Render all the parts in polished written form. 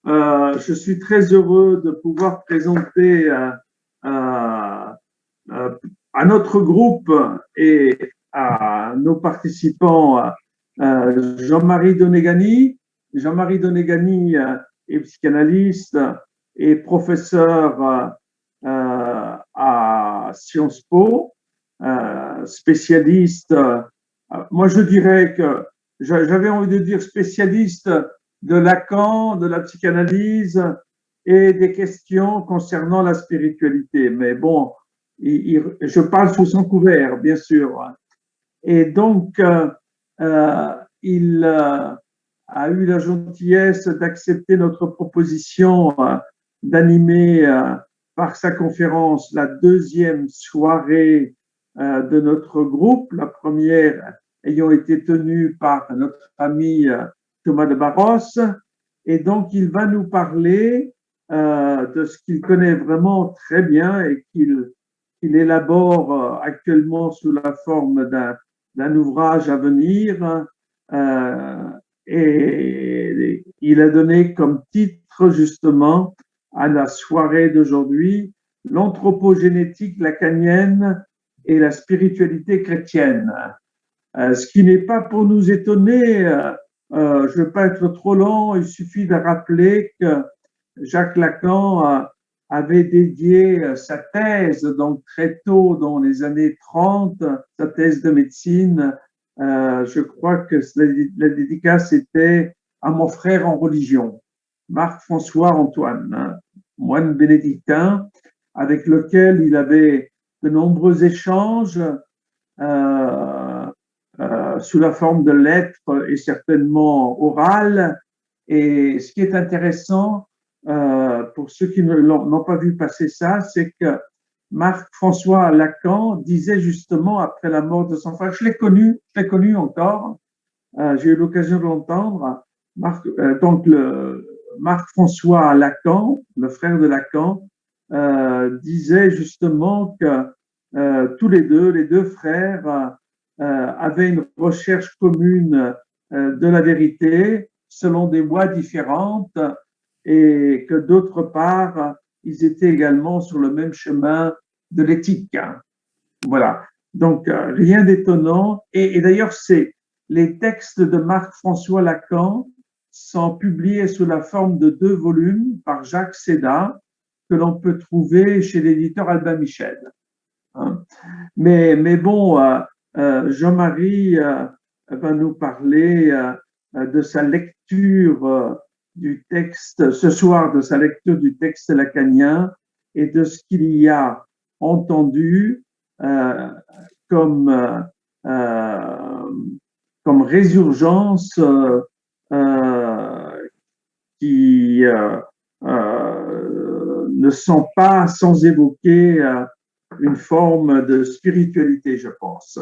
je suis très heureux de pouvoir présenter euh, à notre groupe et à nos participants Jean-Marie Donegani. Jean-Marie Donegani est psychanalyste et professeur à Sciences Po, spécialiste. Moi, je dirais que j'avais envie de dire spécialiste de Lacan, de la psychanalyse et des questions concernant la spiritualité. Mais bon, je parle sous son couvert, bien sûr. Et donc, il a eu la gentillesse d'accepter notre proposition d'animer par sa conférence la deuxième soirée de notre groupe, la première ayant été tenue par notre ami Thomas de Barros. Et donc, il va nous parler de ce qu'il connaît vraiment très bien et qu'il élabore actuellement sous la forme d'un ouvrage à venir. Et il a donné comme titre justement à la soirée d'aujourd'hui l'anthropogénétique lacanienne et la spiritualité chrétienne. Ce qui n'est pas pour nous étonner, je ne veux pas être trop long, il suffit de rappeler que Jacques Lacan avait dédié sa thèse, donc très tôt dans les années 30, sa thèse de médecine. Je crois que la dédicace était à mon frère en religion, Marc-François Antoine, moine bénédictin, avec lequel il avait de nombreux échanges sous la forme de lettres et certainement orales. Et ce qui est intéressant, pour ceux qui n'ont pas vu passer ça, c'est que Marc-François Lacan disait justement après la mort de son frère, je l'ai connu encore, j'ai eu l'occasion de l'entendre, donc Marc-François Lacan, le frère de Lacan, disait justement que tous les deux frères, avaient une recherche commune de la vérité selon des voies différentes et que d'autre part, ils étaient également sur le même chemin de l'éthique. Voilà. Donc, rien d'étonnant. Et d'ailleurs, les textes de Marc-François Lacan sont publiés sous la forme de 2 volumes par Jacques Sédat, que l'on peut trouver chez l'éditeur Albin Michel. Mais bon, Jean-Marie va nous parler de sa lecture du texte, ce soir, de sa lecture du texte lacanien et de ce qu'il y a entendu comme, comme résurgence qui ne sont pas sans évoquer une forme de spiritualité, je pense.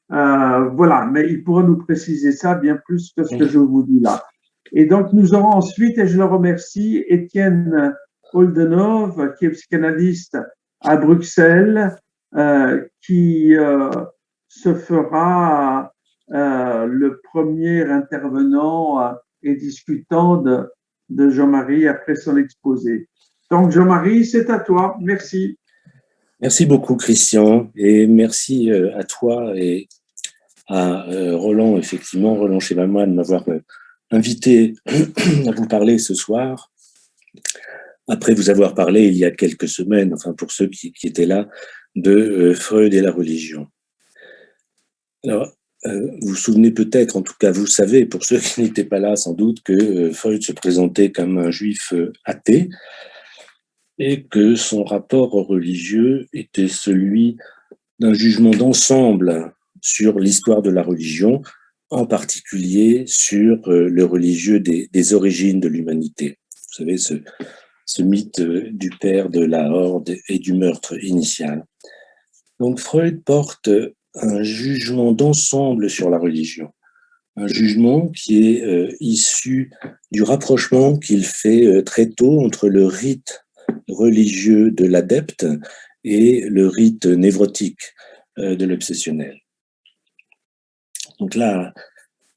Voilà, mais il pourra nous préciser ça bien plus que ce que je vous dis là. Et donc, nous aurons ensuite, et je le remercie, Étienne Holdenov, qui est psychanalyste à Bruxelles, qui se fera le premier intervenant et discutant de Jean-Marie après son exposé. Donc, Jean-Marie, c'est à toi. Merci. Merci beaucoup, Christian, et merci à toi et à Roland, effectivement, Roland Chevalmoine, de m'avoir invité à vous parler ce soir, après vous avoir parlé il y a quelques semaines, enfin pour ceux qui étaient là, de Freud et la religion. Alors, vous vous souvenez peut-être, en tout cas vous savez, pour ceux qui n'étaient pas là sans doute, que Freud se présentait comme un juif athée, et que son rapport religieux était celui d'un jugement d'ensemble sur l'histoire de la religion, en particulier sur le religieux des origines de l'humanité. Vous savez, ce mythe du père de la horde et du meurtre initial. Donc Freud porte un jugement d'ensemble sur la religion, un jugement qui est issu du rapprochement qu'il fait très tôt entre le rite religieux de l'adepte et le rite névrotique de l'obsessionnel. Donc là,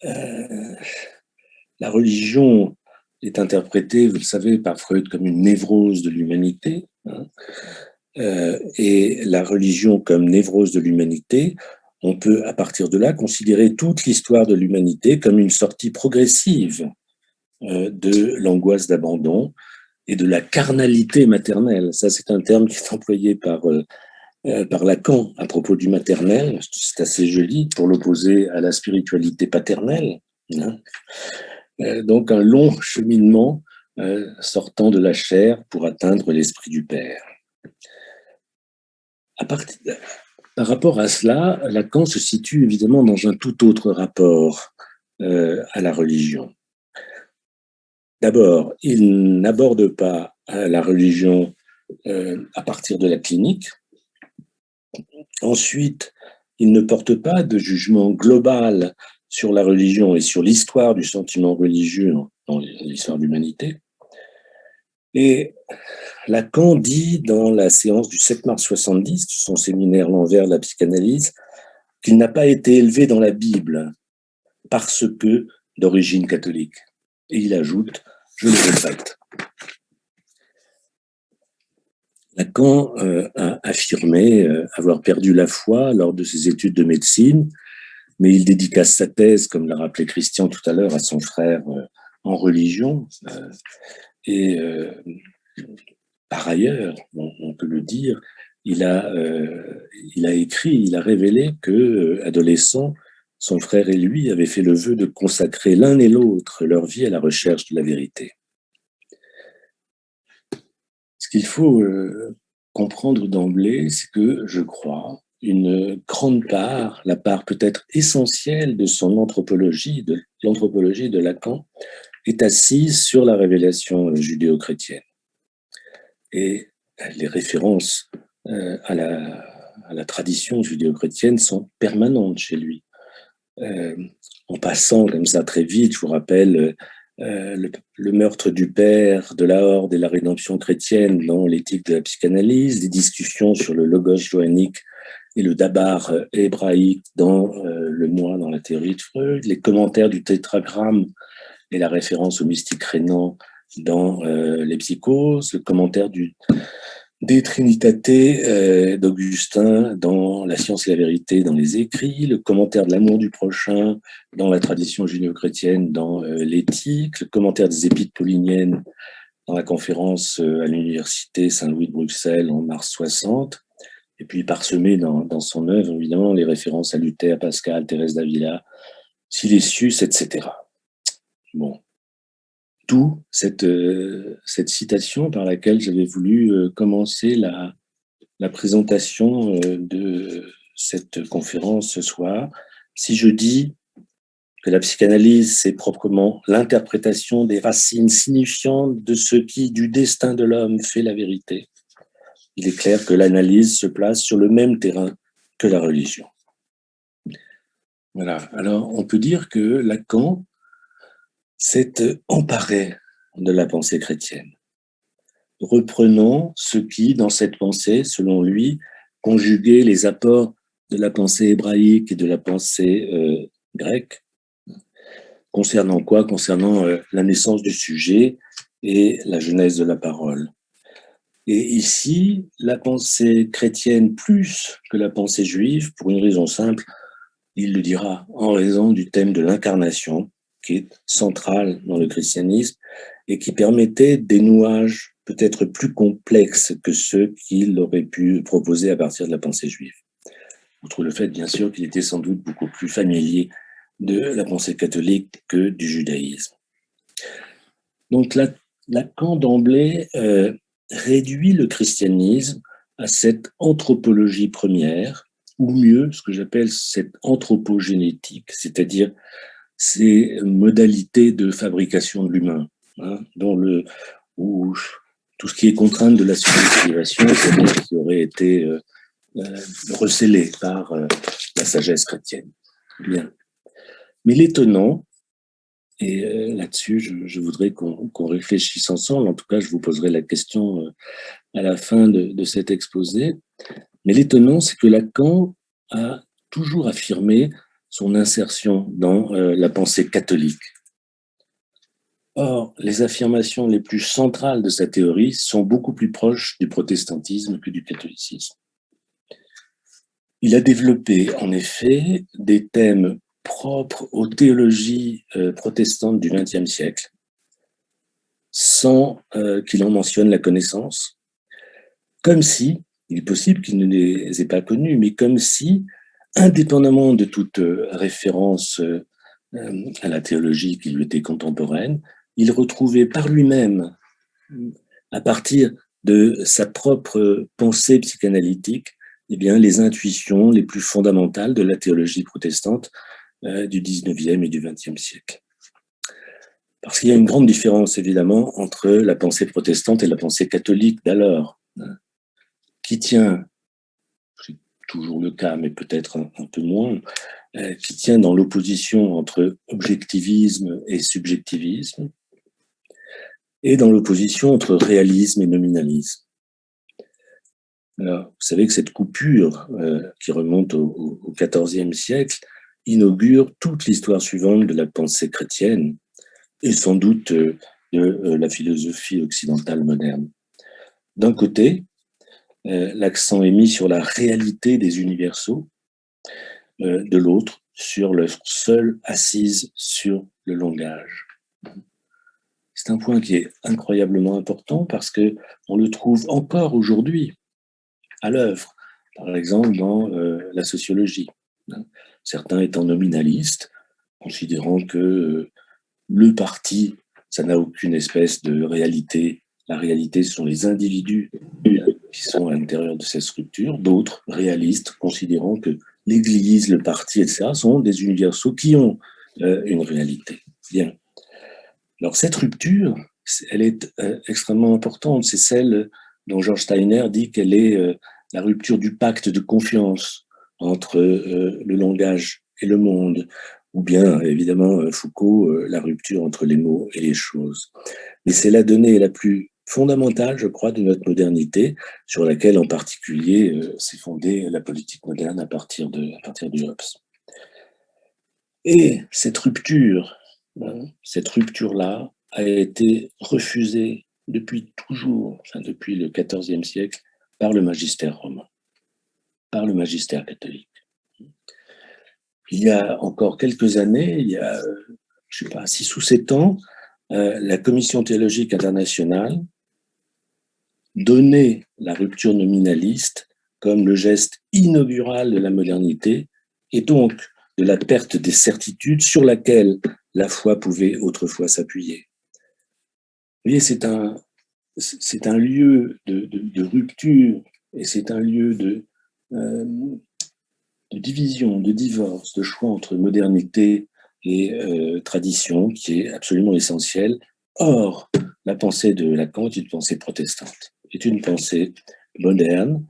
la religion est interprétée, vous le savez, par Freud comme une névrose de l'humanité, et la religion comme névrose de l'humanité, on peut à partir de là considérer toute l'histoire de l'humanité comme une sortie progressive de l'angoisse d'abandon et de la carnalité maternelle. Ça, c'est un terme qui est employé par Lacan à propos du maternel. C'est assez joli pour l'opposer à la spiritualité paternelle. Donc un long cheminement sortant de la chair pour atteindre l'esprit du Père. Par rapport à cela, Lacan se situe évidemment dans un tout autre rapport à la religion. D'abord, il n'aborde pas la religion à partir de la clinique. Ensuite, il ne porte pas de jugement global sur la religion et sur l'histoire du sentiment religieux dans l'histoire de l'humanité. Et Lacan dit dans la séance du 7 mars 70 de son séminaire L'envers de la psychanalyse qu'il n'a pas été élevé dans la Bible parce que d'origine catholique. Et il ajoute, je le répète, Lacan a affirmé avoir perdu la foi lors de ses études de médecine, mais il dédicace sa thèse, comme l'a rappelé Christian tout à l'heure, à son frère en religion. Et par ailleurs, on peut le dire, il a écrit, il a révélé que, adolescent, son frère et lui avaient fait le vœu de consacrer l'un et l'autre leur vie à la recherche de la vérité. Ce qu'il faut comprendre d'emblée, c'est que, je crois, une grande part, la part peut-être essentielle de son anthropologie, de l'anthropologie de Lacan, est assise sur la révélation judéo-chrétienne. Et les références à la tradition judéo-chrétienne sont permanentes chez lui. En passant comme ça très vite, je vous rappelle le meurtre du père, de la horde et la rédemption chrétienne dans l'éthique de la psychanalyse, des discussions sur le logos joannique et le dabar hébraïque dans le moi dans la théorie de Freud, les commentaires du tétragramme et la référence au mystique rénan dans les psychoses, le commentaire des Trinitate d'Augustin dans La science et la vérité dans les écrits, le commentaire de l'amour du prochain dans la tradition judéo-chrétienne dans l'éthique, le commentaire des Épîtres pauliniennes dans la conférence à l'université Saint-Louis de Bruxelles en mars 60, et puis parsemé dans son œuvre, évidemment, les références à Luther, Pascal, Thérèse d'Avila, Silesius, etc. Bon. D'où cette citation par laquelle j'avais voulu commencer la présentation de cette conférence ce soir. Si je dis que la psychanalyse, c'est proprement l'interprétation des racines signifiantes de ce qui, du destin de l'homme, fait la vérité, il est clair que l'analyse se place sur le même terrain que la religion. Voilà. Alors, on peut dire que Lacan s'est emparé de la pensée chrétienne, reprenant ce qui, dans cette pensée, selon lui, conjuguait les apports de la pensée hébraïque et de la pensée grecque. Concernant quoi? Concernant la naissance du sujet et la genèse de la parole. Et ici, la pensée chrétienne plus que la pensée juive, pour une raison simple, il le dira, en raison du thème de l'incarnation, qui est central dans le christianisme et qui permettait des nouages peut-être plus complexes que ceux qu'il aurait pu proposer à partir de la pensée juive. Outre le fait, bien sûr, qu'il était sans doute beaucoup plus familier de la pensée catholique que du judaïsme. Donc, Lacan d'emblée réduit le christianisme à cette anthropologie première, ou mieux, ce que j'appelle cette anthropogénétique, c'est-à-dire ces modalités de fabrication de l'humain, où tout ce qui est contrainte de la subjectivation, c'est-à-dire qui aurait été recélé par la sagesse chrétienne. Bien. Mais l'étonnant, et là-dessus, je voudrais qu'on réfléchisse ensemble, en tout cas, je vous poserai la question à la fin de cet exposé, mais l'étonnant, c'est que Lacan a toujours affirmé son insertion dans la pensée catholique. Or, les affirmations les plus centrales de sa théorie sont beaucoup plus proches du protestantisme que du catholicisme. Il a développé, en effet, des thèmes propres aux théologies protestantes du XXe siècle, sans qu'il en mentionne la connaissance, comme si, il est possible qu'il ne les ait pas connus, mais comme si, indépendamment de toute référence à la théologie qui lui était contemporaine, il retrouvait par lui-même, à partir de sa propre pensée psychanalytique, eh bien, les intuitions les plus fondamentales de la théologie protestante du XIXe et du XXe siècle. Parce qu'il y a une grande différence, évidemment, entre la pensée protestante et la pensée catholique d'alors, qui tient, c'est toujours le cas, mais peut-être un peu moins, qui tient dans l'opposition entre objectivisme et subjectivisme, et dans l'opposition entre réalisme et nominalisme. Alors, vous savez que cette coupure, qui remonte au XIVe siècle, inaugure toute l'histoire suivante de la pensée chrétienne, et sans doute de la philosophie occidentale moderne. D'un côté, l'accent est mis sur la réalité des universaux, de l'autre, sur leur seule assise sur le langage. C'est un point qui est incroyablement important parce que on le trouve encore aujourd'hui à l'œuvre, par exemple dans la sociologie. Certains étant nominalistes, considérant que le parti, ça n'a aucune espèce de réalité. La réalité, ce sont les individus qui sont à l'intérieur de cette structure. D'autres, réalistes, considérant que l'Église, le parti, etc., sont des universaux qui ont une réalité. Bien. Alors, cette rupture, elle est extrêmement importante. C'est celle dont George Steiner dit qu'elle est la rupture du pacte de confiance entre le langage et le monde, ou bien, évidemment, Foucault, la rupture entre les mots et les choses. Mais c'est la donnée la plus fondamentale, je crois, de notre modernité, sur laquelle, en particulier, s'est fondée la politique moderne à partir de Hobbes. Et cette rupture-là a été refusée depuis toujours, enfin depuis le XIVe siècle, par le magistère romain, par le magistère catholique. Il y a encore quelques années, il y a, je ne sais pas, 6 ou 7 ans, la Commission théologique internationale donnait la rupture nominaliste comme le geste inaugural de la modernité et donc de la perte des certitudes sur laquelle la foi pouvait autrefois s'appuyer. Vous voyez, c'est un lieu de rupture et c'est un lieu de division, de divorce, de choix entre modernité et tradition qui est absolument essentiel. Or, la pensée de Lacan est une pensée protestante, est une pensée moderne.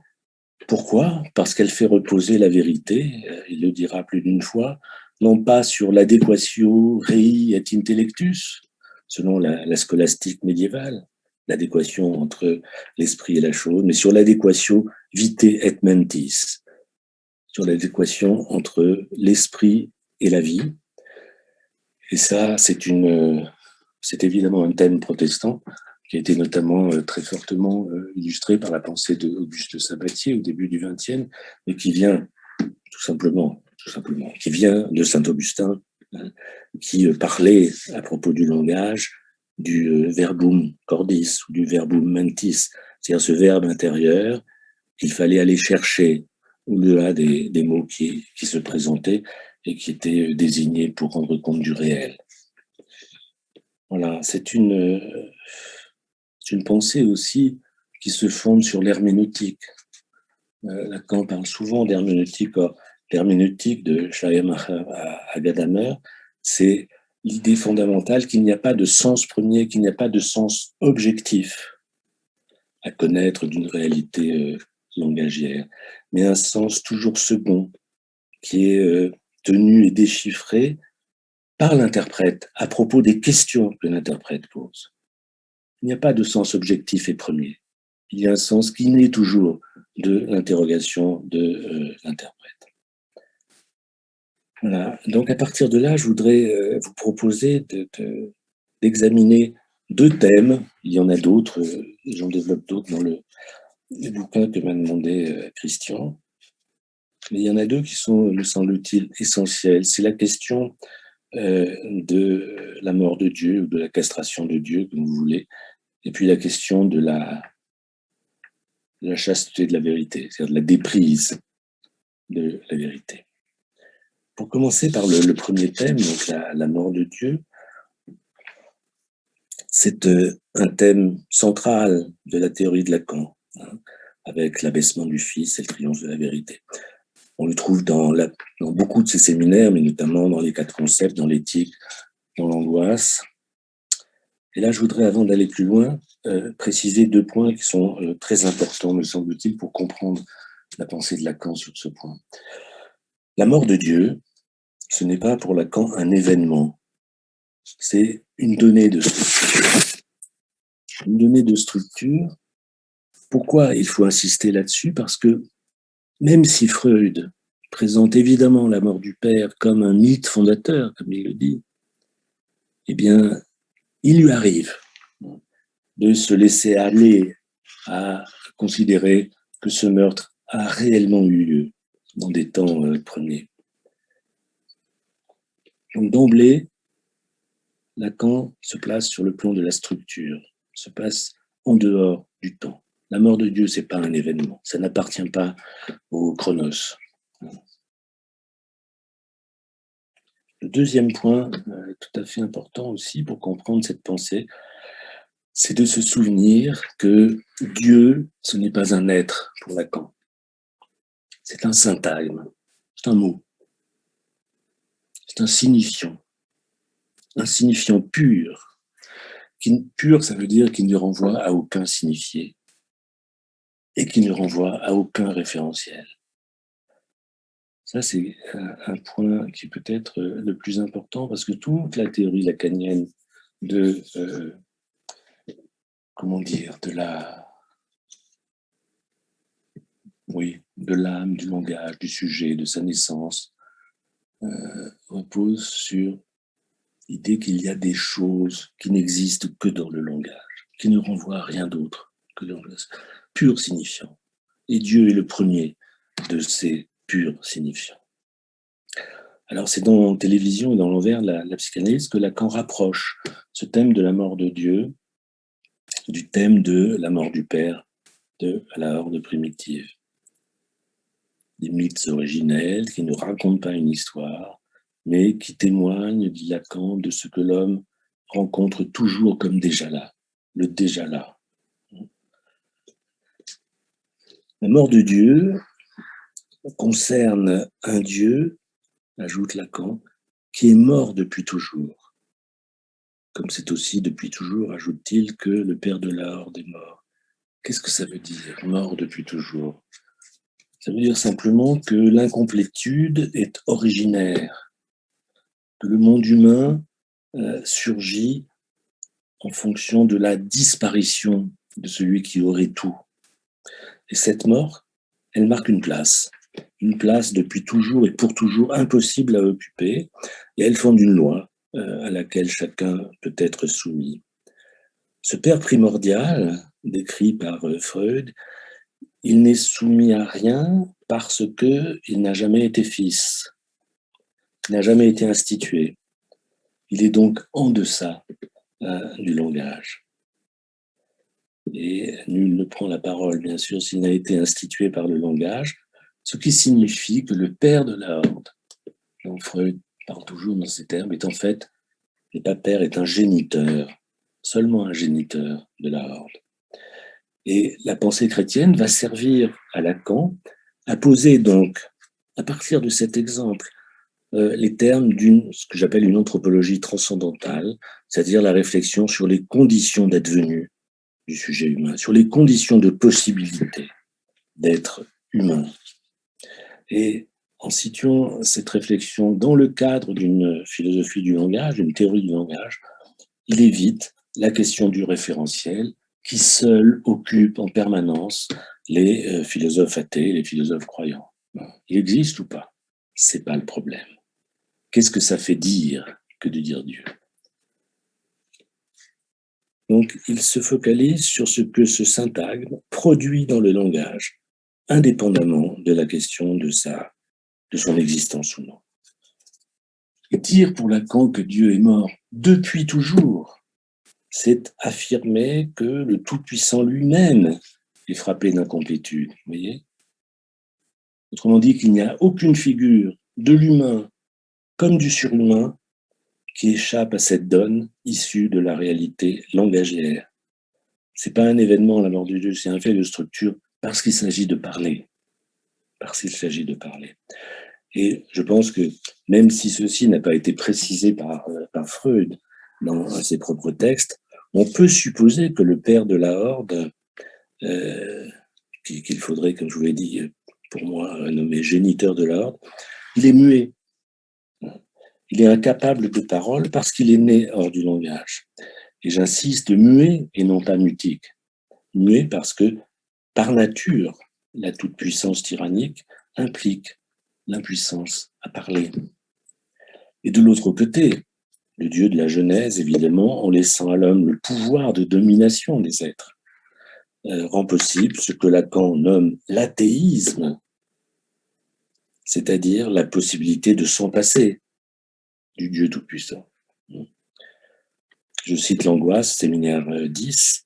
Pourquoi ? Parce qu'elle fait reposer la vérité, il le dira plus d'une fois, non pas sur l'adéquatio rei et intellectus, selon la scolastique médiévale, l'adéquation entre l'esprit et la chose, mais sur l'adéquatio vitae et mentis, sur l'adéquation entre l'esprit et la vie. Et ça, c'est évidemment un thème protestant qui a été notamment très fortement illustré par la pensée d'Auguste Sabatier au début du XXe, mais qui vient tout simplement, qui vient de Saint-Augustin, qui parlait à propos du langage du verbum cordis ou du verbum mentis, c'est-à-dire ce verbe intérieur qu'il fallait aller chercher au-delà des mots qui se présentaient et qui étaient désignés pour rendre compte du réel. Voilà, c'est une pensée aussi qui se fonde sur l'herméneutique. Lacan parle souvent d'herméneutique. L'herméneutique de Chaim à Gadamer, c'est l'idée fondamentale qu'il n'y a pas de sens premier, qu'il n'y a pas de sens objectif à connaître d'une réalité langagière, mais un sens toujours second, qui est tenu et déchiffré par l'interprète à propos des questions que l'interprète pose. Il n'y a pas de sens objectif et premier. Il y a un sens qui naît toujours de l'interrogation de l'interprète. Voilà. Donc à partir de là, je voudrais vous proposer d'examiner deux thèmes. Il y en a d'autres, j'en développe d'autres dans le bouquin que m'a demandé Christian. Mais il y en a deux qui sont, me semble-t-il, essentiels. C'est la question de la mort de Dieu ou de la castration de Dieu, comme vous voulez, et puis la question de la chasteté de la vérité, c'est-à-dire de la déprise de la vérité. Pour commencer par le premier thème, donc la mort de Dieu, c'est un thème central de la théorie de Lacan, hein, avec l'abaissement du Fils et le triomphe de la vérité. On le trouve dans beaucoup de ses séminaires, mais notamment dans les 4 concepts, dans l'éthique, dans l'angoisse. Et là, je voudrais, avant d'aller plus loin, préciser 2 points qui sont très importants, me semble-t-il, pour comprendre la pensée de Lacan sur ce point. La mort de Dieu, ce n'est pas pour Lacan un événement, c'est une donnée de structure. Une donnée de structure. Pourquoi il faut insister là-dessus? Parce que même si Freud présente évidemment la mort du père comme un mythe fondateur, comme il le dit, eh bien, il lui arrive de se laisser aller à considérer que ce meurtre a réellement eu lieu dans des temps premiers. Donc d'emblée, Lacan se place sur le plan de la structure, se place en dehors du temps. La mort de Dieu, c'est pas un événement, ça n'appartient pas au chronos. Le deuxième point, tout à fait important aussi pour comprendre cette pensée, c'est de se souvenir que Dieu, ce n'est pas un être pour Lacan. C'est un syntagme, c'est un mot, c'est un signifiant pur. Pur, ça veut dire qu'il ne renvoie à aucun signifié et qui ne renvoie à aucun référentiel. Ça, c'est un point qui peut être le plus important parce que toute la théorie lacanienne de, de l'âme, du langage, du sujet, de sa naissance, repose sur l'idée qu'il y a des choses qui n'existent que dans le langage, qui ne renvoient à rien d'autre que dans le pur signifiant. Et Dieu est le premier de ces purs signifiants. Alors c'est dans Télévision et dans l'envers la psychanalyse que Lacan rapproche ce thème de la mort de Dieu du thème de la mort du père de la horde primitive. Des mythes originels qui ne racontent pas une histoire, mais qui témoignent, dit Lacan, de ce que l'homme rencontre toujours comme déjà là, le déjà là. La mort de Dieu concerne un Dieu, ajoute Lacan, qui est mort depuis toujours. Comme c'est aussi depuis toujours, ajoute-t-il, que le père de la horde est mort. Qu'est-ce que ça veut dire, mort depuis toujours? Ça veut dire simplement que l'incomplétude est originaire, que le monde humain surgit en fonction de la disparition de celui qui aurait tout. Et cette mort, elle marque une place depuis toujours et pour toujours impossible à occuper, et elle fonde une loi à laquelle chacun peut être soumis. Ce père primordial, décrit par Freud, il n'est soumis à rien parce qu'il n'a jamais été fils, il n'a jamais été institué. Il est donc en deçà du langage. Et nul ne prend la parole, bien sûr, s'il n'a été institué par le langage, ce qui signifie que le père de la horde, Jean Freud parle toujours dans ces termes, est en fait, n'est pas père, est un géniteur, seulement un géniteur de la horde. Et la pensée chrétienne va servir à Lacan à poser donc, à partir de cet exemple, les termes ce que j'appelle une anthropologie transcendantale, c'est-à-dire la réflexion sur les conditions d'advenu du sujet humain, sur les conditions de possibilité d'être humain. Et en situant cette réflexion dans le cadre d'une philosophie du langage, d'une théorie du langage, il évite la question du référentiel qui seul occupe en permanence les philosophes athées, les philosophes croyants. Il existe ou pas? C'est pas le problème. Qu'est-ce que ça fait dire que de dire Dieu? Donc, il se focalise sur ce que ce syntagme produit dans le langage, indépendamment de la question de son existence ou non. Et dire pour Lacan que Dieu est mort depuis toujours, c'est affirmer que le Tout-Puissant lui-même est frappé d'incomplétude, vous voyez ? Autrement dit, qu'il n'y a aucune figure de l'humain comme du surhumain qui échappe à cette donne issue de la réalité langagière. C'est pas un événement, la mort de Dieu, c'est un fait de structure parce qu'il s'agit de parler. Parce qu'il s'agit de parler. Et je pense que même si ceci n'a pas été précisé par Freud dans ses propres textes, on peut supposer que le père de la Horde, qu'il faudrait, comme je vous l'ai dit, pour moi, nommer géniteur de la Horde, il est muet. Il est incapable de parole parce qu'il est né hors du langage. Et j'insiste, muet et non pas mutique. Muet parce que, par nature, la toute-puissance tyrannique implique l'impuissance à parler. Et de l'autre côté, le Dieu de la Genèse, évidemment, en laissant à l'homme le pouvoir de domination des êtres, rend possible ce que Lacan nomme l'athéisme, c'est-à-dire la possibilité de s'en passer du Dieu tout-puissant. Je cite l'Angoisse, séminaire 10,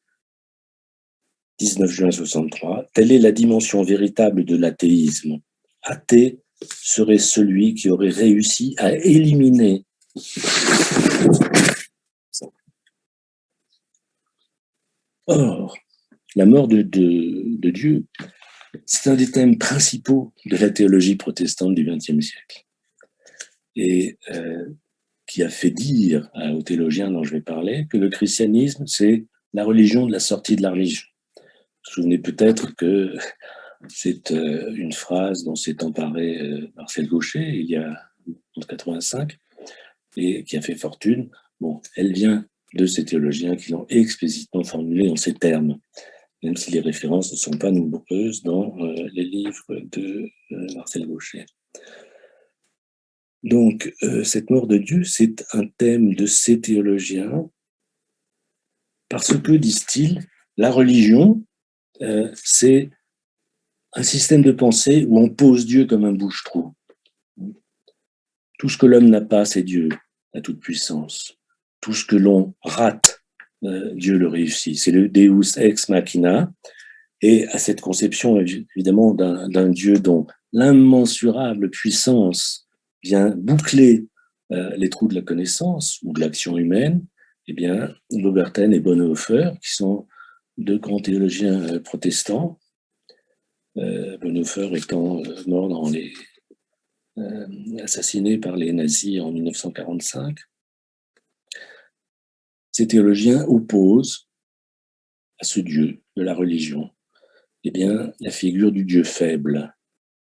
19 juin 63. Telle est la dimension véritable de l'athéisme. Athée serait celui qui aurait réussi à éliminer Or, la mort de Dieu, c'est un des thèmes principaux de la théologie protestante du XXe siècle. Et qui a fait dire aux théologiens dont je vais parler que le christianisme, c'est la religion de la sortie de la religion. Vous vous souvenez peut-être que c'est une phrase dont s'est emparé Marcel Gauchet il y a en 1985 et qui a fait fortune. Bon, elle vient de ces théologiens qui l'ont explicitement formulée en ces termes, même si les références ne sont pas nombreuses dans les livres de Marcel Gauchet. Donc, cette mort de Dieu, c'est un thème de ces théologiens parce que, disent-ils, la religion, c'est un système de pensée où on pose Dieu comme un bouche-trou. Tout ce que l'homme n'a pas, c'est Dieu, la toute-puissance. Tout ce que l'on rate, Dieu le réussit. C'est le Deus ex machina. Et à cette conception, évidemment, d'un Dieu dont l'immensurable puissance vient boucler les trous de la connaissance ou de l'action humaine, eh bien, Loberten et Bonhoeffer, qui sont deux grands théologiens protestants, Bonhoeffer étant mort assassiné par les nazis en 1945, ces théologiens opposent à ce Dieu de la religion, eh bien, la figure du Dieu faible,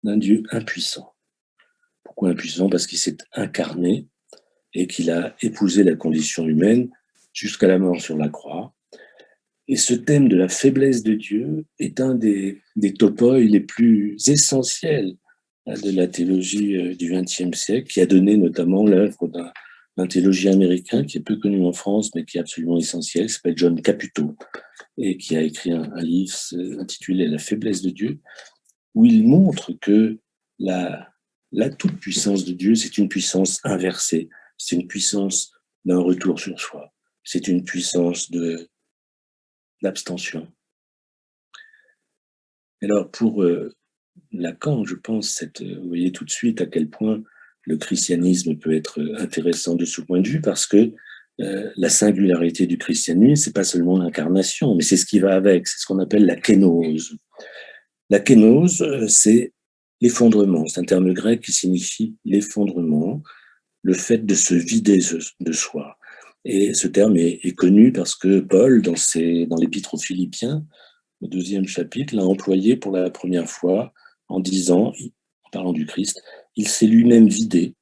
d'un Dieu impuissant. Pourquoi impuissant ? Parce qu'il s'est incarné et qu'il a épousé la condition humaine jusqu'à la mort sur la croix. Et ce thème de la faiblesse de Dieu est un des topoi les plus essentiels de la théologie du XXe siècle, qui a donné notamment l'œuvre d'un théologien américain qui est peu connu en France, mais qui est absolument essentiel, qui s'appelle John Caputo, et qui a écrit un livre intitulé « La faiblesse de Dieu », où il montre que la toute-puissance de Dieu, c'est une puissance inversée, c'est une puissance d'un retour sur soi, c'est une puissance d'abstention. Alors pour Lacan, je pense, vous voyez tout de suite à quel point le christianisme peut être intéressant de ce point de vue, parce que la singularité du christianisme, c'est pas seulement l'incarnation, mais c'est ce qui va avec, c'est ce qu'on appelle la kénose. La kénose, c'est l'effondrement, c'est un terme grec qui signifie l'effondrement, le fait de se vider de soi. Et ce terme est connu parce que Paul, dans l'Épître aux Philippiens, le 2e chapitre, l'a employé pour la première fois en disant, en parlant du Christ, il s'est lui-même vidé,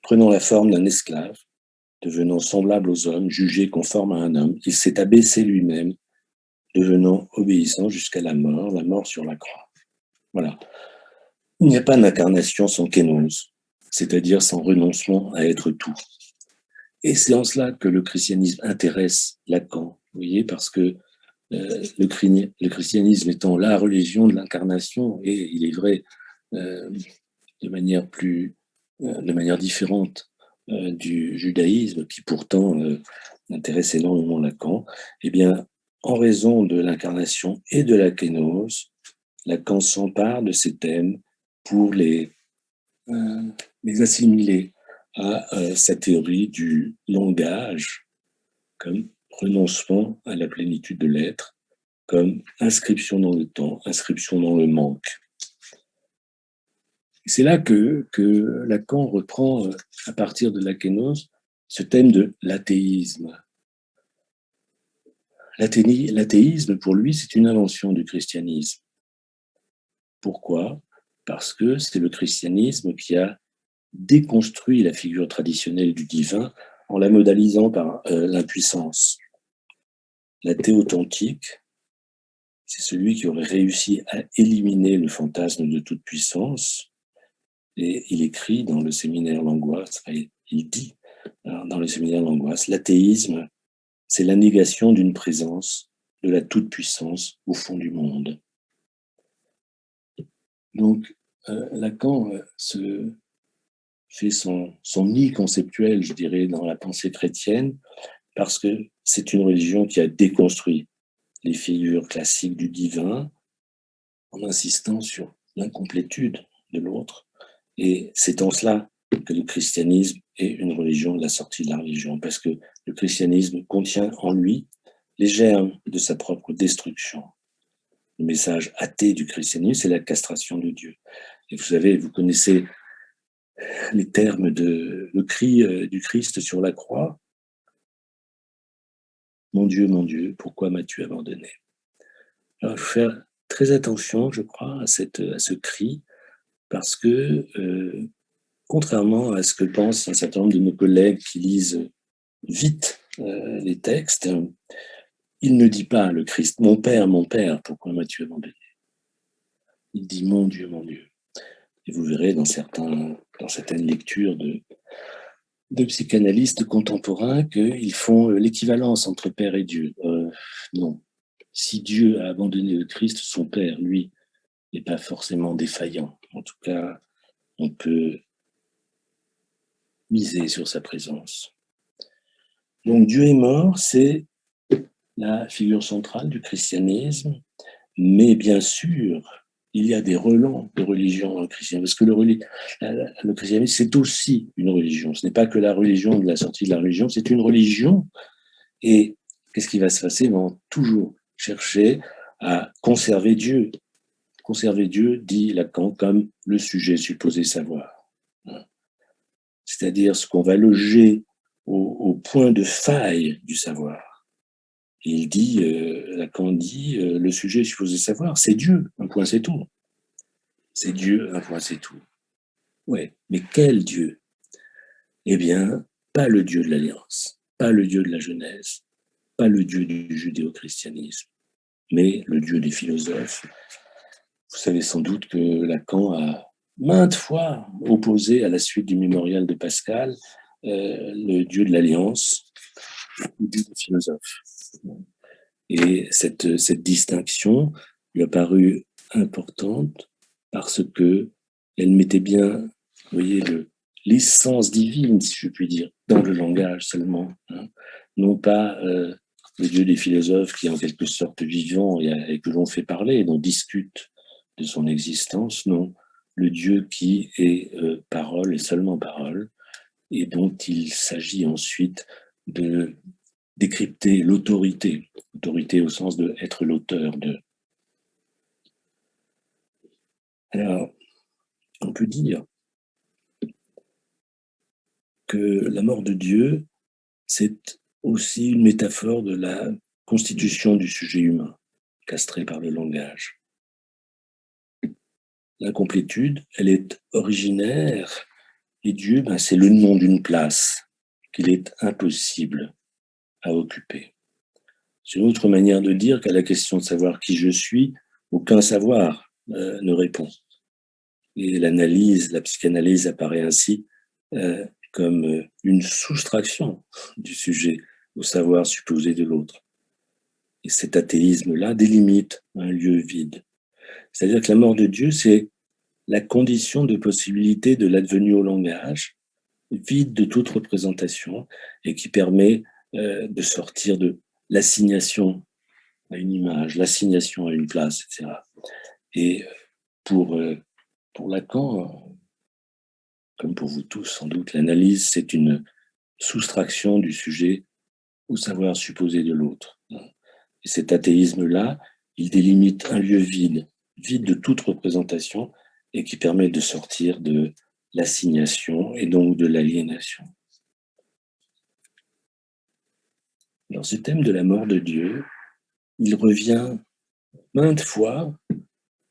prenant la forme d'un esclave, devenant semblable aux hommes, jugé conforme à un homme. Il s'est abaissé lui-même, devenant obéissant jusqu'à la mort sur la croix. Voilà. Il n'y a pas d'incarnation sans kénose, c'est-à-dire sans renoncement à être tout. Et c'est en cela que le christianisme intéresse Lacan Vous voyez, parce que le christianisme étant la religion de l'incarnation, et il est vrai de manière différente du judaïsme, qui pourtant intéresse énormément Lacan, eh bien, en raison de l'incarnation et de la kénose, Lacan s'empare de ces thèmes pour les assimiler à sa théorie du langage comme renoncement à la plénitude de l'être, comme inscription dans le temps, inscription dans le manque. C'est là que Lacan reprend, à partir de la kénose, ce thème de l'athéisme. L'athéisme, pour lui, c'est une invention du christianisme. Pourquoi ? Parce que c'est le christianisme qui a déconstruit la figure traditionnelle du divin en la modalisant par l'impuissance. L'athée authentique, c'est celui qui aurait réussi à éliminer le fantasme de toute puissance. Et il écrit dans le séminaire L'Angoisse, il dit dans le séminaire L'Angoisse, l'athéisme, c'est la négation d'une présence de la toute-puissance au fond du monde. Donc, Lacan se fait son nid conceptuel, je dirais, dans la pensée chrétienne, parce que c'est une religion qui a déconstruit les figures classiques du divin en insistant sur l'incomplétude de l'autre. Et c'est en cela que le christianisme est une religion de la sortie de la religion, parce que le christianisme contient en lui les germes de sa propre destruction. Le message athée du christianisme, c'est la castration de Dieu. Et vous savez, vous connaissez les termes le cri du Christ sur la croix. Mon Dieu, pourquoi m'as-tu abandonné ? Alors, il faut faire très attention, je crois, à ce cri, parce que, contrairement à ce que pensent un certain nombre de nos collègues qui lisent vite les textes, il ne dit pas, le Christ, mon Père, pourquoi m'as-tu abandonné ? Il dit mon Dieu. Et vous verrez dans certaines lectures de psychanalystes contemporains qu'ils font l'équivalence entre Père et Dieu. Non. Si Dieu a abandonné le Christ, son Père, lui, n'est pas forcément défaillant. En tout cas, on peut miser sur sa présence. Donc Dieu est mort, c'est la figure centrale du christianisme, mais bien sûr, il y a des relents de religion dans le christianisme, parce que le christianisme, c'est aussi une religion. Ce n'est pas que la religion de la sortie de la religion, c'est une religion. Et qu'est-ce qui va se passer ? Ils vont toujours chercher à conserver Dieu. Conserver Dieu, dit Lacan, comme le sujet supposé savoir. C'est-à-dire ce qu'on va loger au point de faille du savoir. Et il dit, Lacan dit, le sujet supposé savoir, c'est Dieu, un point c'est tout. C'est Dieu, un point c'est tout. Ouais, mais quel Dieu ? Eh bien, pas le Dieu de l'Alliance, pas le Dieu de la Genèse, pas le Dieu du judéo-christianisme, mais le Dieu des philosophes. Vous savez sans doute que Lacan a maintes fois opposé à la suite du mémorial de Pascal le Dieu de l'Alliance, le Dieu des philosophes. Et cette distinction lui a paru importante parce que elle mettait bien, vous voyez, l'essence divine, si je puis dire, dans le langage seulement, non pas le Dieu des philosophes qui est en quelque sorte vivant et que l'on fait parler, dont on discute de son existence, non, le Dieu qui est parole et seulement parole, et dont il s'agit ensuite de décrypter l'autorité au sens de être l'auteur de. Alors, on peut dire que la mort de Dieu, c'est aussi une métaphore de la constitution du sujet humain, castré par le langage. L'incomplétude, elle est originaire, et Dieu, c'est le nom d'une place qu'il est impossible à occuper. C'est une autre manière de dire qu'à la question de savoir qui je suis, aucun savoir ne répond. Et la psychanalyse apparaît ainsi comme une soustraction du sujet au savoir supposé de l'autre. Et cet athéisme-là délimite un lieu vide. C'est-à-dire que la mort de Dieu, c'est la condition de possibilité de l'advenu au langage, vide de toute représentation, et qui permet de sortir de l'assignation à une image, l'assignation à une place, etc. Et pour Lacan, comme pour vous tous sans doute, l'analyse, c'est une soustraction du sujet au savoir supposé de l'autre. Et cet athéisme-là, il délimite un lieu vide, vide de toute représentation, et qui permet de sortir de l'assignation et donc de l'aliénation. Dans ce thème de la mort de Dieu, il revient maintes fois,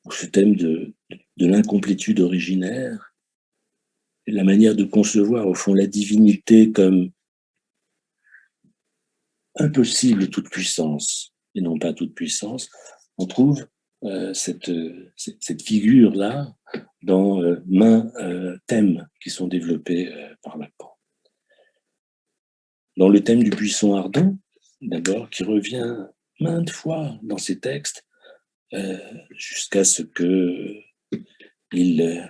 pour ce thème de l'incomplétude originaire, la manière de concevoir au fond la divinité comme impossible toute puissance, et non pas toute puissance. On trouve cette figure-là dans maints thèmes qui sont développés par Lacan. Dans le thème du buisson ardent, d'abord, qui revient maintes fois dans ses textes, jusqu'à ce qu'il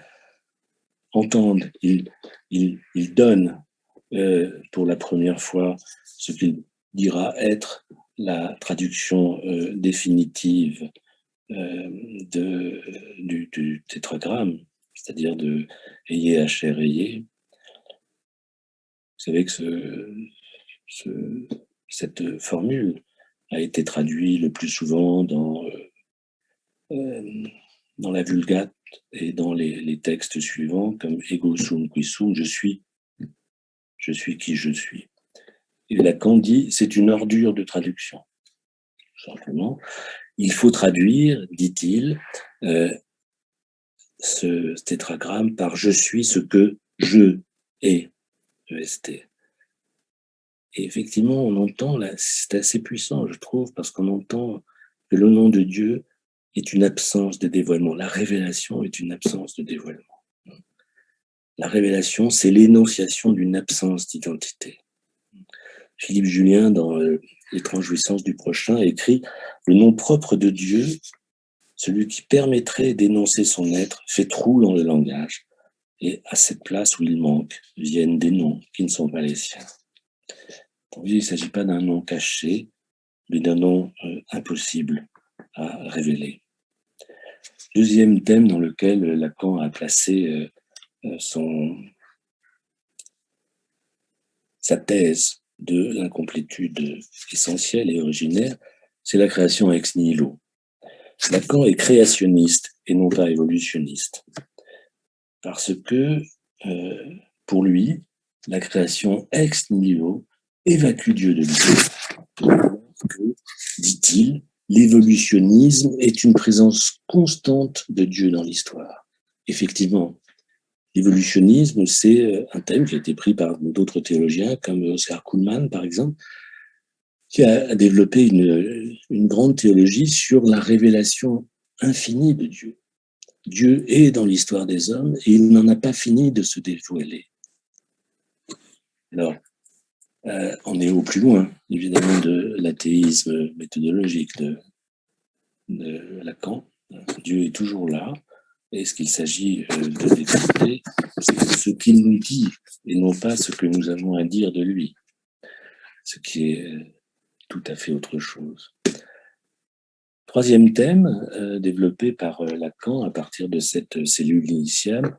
entende, il donne pour la première fois ce qu'il dira être la traduction définitive du tétragramme, c'est-à-dire de ayé, hacher, ayé. Vous savez que cette formule a été traduite le plus souvent dans la Vulgate et dans les textes suivants comme ego sum qui sum, je suis qui je suis. Et Lacan dit c'est une ordure de traduction. Tout simplement, il faut traduire, dit-il, ce tétragramme par je suis ce que je est, EST. Et effectivement, on entend là, c'est assez puissant, je trouve, parce qu'on entend que le nom de Dieu est une absence de dévoilement. La révélation est une absence de dévoilement. La révélation, c'est l'énonciation d'une absence d'identité. Philippe Julien, dans L'étrange jouissance du prochain, écrit « Le nom propre de Dieu, celui qui permettrait d'énoncer son être, fait trou dans le langage, et à cette place où il manque, viennent des noms qui ne sont pas les siens. » Il ne s'agit pas d'un nom caché, mais d'un nom impossible à révéler. Deuxième thème dans lequel Lacan a placé sa thèse de l'incomplétude essentielle et originaire, c'est la création ex nihilo. Lacan est créationniste et non pas évolutionniste, parce que pour lui, la création ex nihilo évacue Dieu de lui. Que, dit-il, l'évolutionnisme est une présence constante de Dieu dans l'histoire. Effectivement, l'évolutionnisme, c'est un thème qui a été pris par d'autres théologiens, comme Oscar Kuhlmann, par exemple, qui a développé une grande théologie sur la révélation infinie de Dieu. Dieu est dans l'histoire des hommes et il n'en a pas fini de se dévoiler. Alors, on est au plus loin, évidemment, de l'athéisme méthodologique de Lacan. Dieu est toujours là, et ce qu'il s'agit de décrypter, c'est ce qu'il nous dit, et non pas ce que nous avons à dire de lui, ce qui est tout à fait autre chose. Troisième thème, développé par Lacan à partir de cette cellule initiale,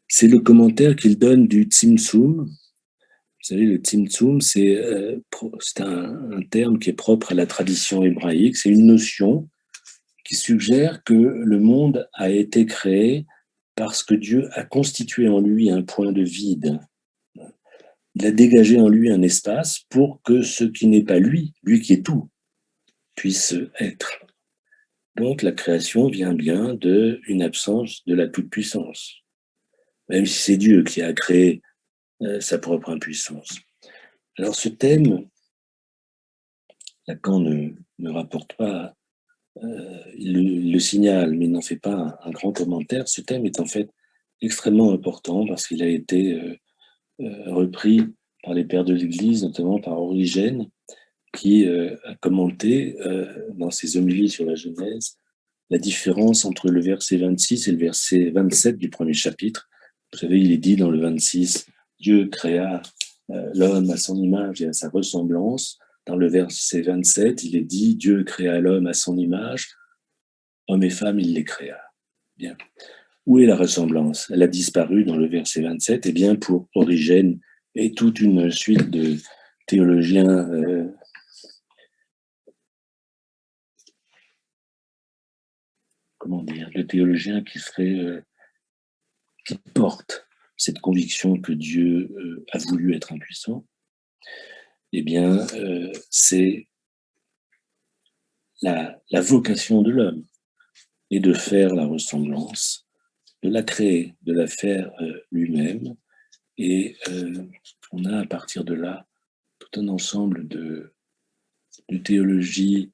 c'est le commentaire qu'il donne du Tzimtzum. Vous savez, le Tzimtzum, c'est un terme qui est propre à la tradition hébraïque. C'est une notion qui suggère que le monde a été créé parce que Dieu a constitué en lui un point de vide. Il a dégagé en lui un espace pour que ce qui n'est pas lui, lui qui est tout, puisse être. Donc la création vient bien d'une absence de la toute-puissance, même si c'est Dieu qui a créé sa propre impuissance. Alors ce thème, Lacan ne rapporte pas, il le signale, mais il n'en fait pas un grand commentaire. Ce thème est en fait extrêmement important parce qu'il a été repris par les pères de l'Église, notamment par Origène, qui a commenté dans ses homélies sur la Genèse la différence entre le verset 26 et le verset 27 du premier chapitre. Vous savez, il est dit dans le 26, Dieu créa l'homme à son image et à sa ressemblance. Dans le verset 27, il est dit, Dieu créa l'homme à son image, hommes et femmes, il les créa. Bien. Où est la ressemblance? Elle a disparu dans le verset 27, et bien pour Origène et toute une suite de théologiens de théologiens qui portent cette conviction que Dieu a voulu être impuissant, eh bien, c'est la vocation de l'homme et de faire la ressemblance, de la créer, de la faire lui-même. Et on a à partir de là tout un ensemble de théologie,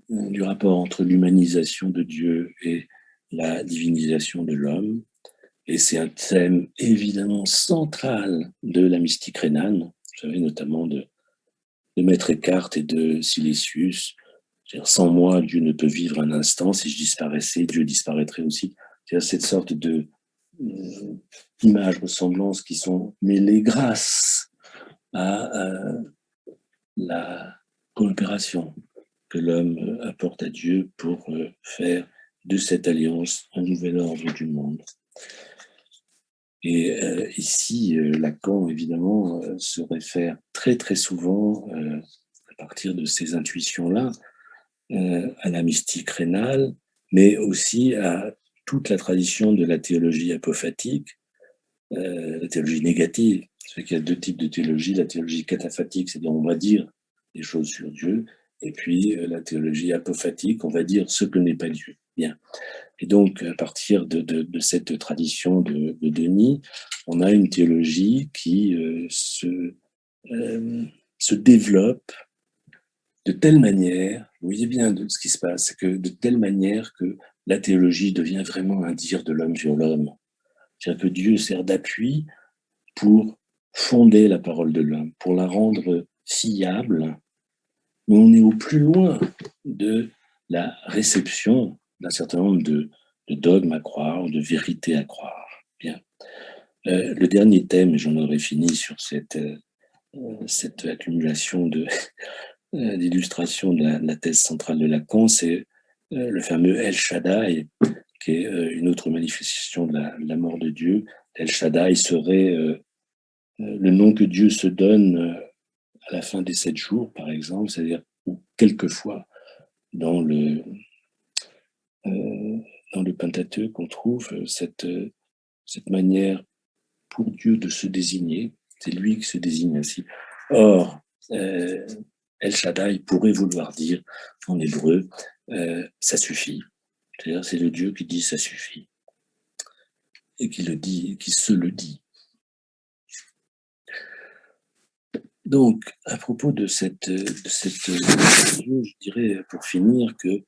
du rapport entre l'humanisation de Dieu et la divinisation de l'homme. Et c'est un thème évidemment central de la mystique rhénane, vous savez, notamment de Maître Eckhart et de Silesius. Sans moi, Dieu ne peut vivre un instant. Si je disparaissais, Dieu disparaîtrait aussi. C'est cette sorte de images, ressemblances qui sont mêlées grâce à la coopération que l'homme apporte à Dieu pour faire de cette alliance un nouvel ordre du monde. Et ici, Lacan, évidemment, se réfère très très souvent, à partir de ces intuitions-là, à la mystique rénale, mais aussi à toute la tradition de la théologie apophatique, la théologie négative. C'est qu'il y a deux types de théologie, la théologie cataphatique, c'est-à-dire on va dire des choses sur Dieu, et puis la théologie apophatique, on va dire ce que n'est pas Dieu. Bien. Et donc, à partir de cette tradition de Denis, on a une théologie qui se développe de telle manière, vous voyez bien de ce qui se passe, c'est que de telle manière que la théologie devient vraiment un dire de l'homme sur l'homme. C'est-à-dire que Dieu sert d'appui pour fonder la parole de l'homme, pour la rendre fiable, mais on est au plus loin de la réception d'un certain nombre de dogmes à croire, de vérités à croire. Bien. Le dernier thème, j'en aurais fini sur cette accumulation d'illustrations de la thèse centrale de Lacan, c'est le fameux El Shaddai, qui est une autre manifestation de la mort de Dieu. El Shaddai serait le nom que Dieu se donne à la fin des 7 jours, par exemple, c'est-à-dire quelquefois dans le Pentateuque, on trouve cette manière pour Dieu de se désigner. C'est lui qui se désigne ainsi. Or, El Shaddai pourrait vouloir dire en hébreu ça suffit. C'est-à-dire c'est le Dieu qui dit ça suffit et qui le dit, qui se le dit. Donc, à propos de cette religion, je dirais pour finir que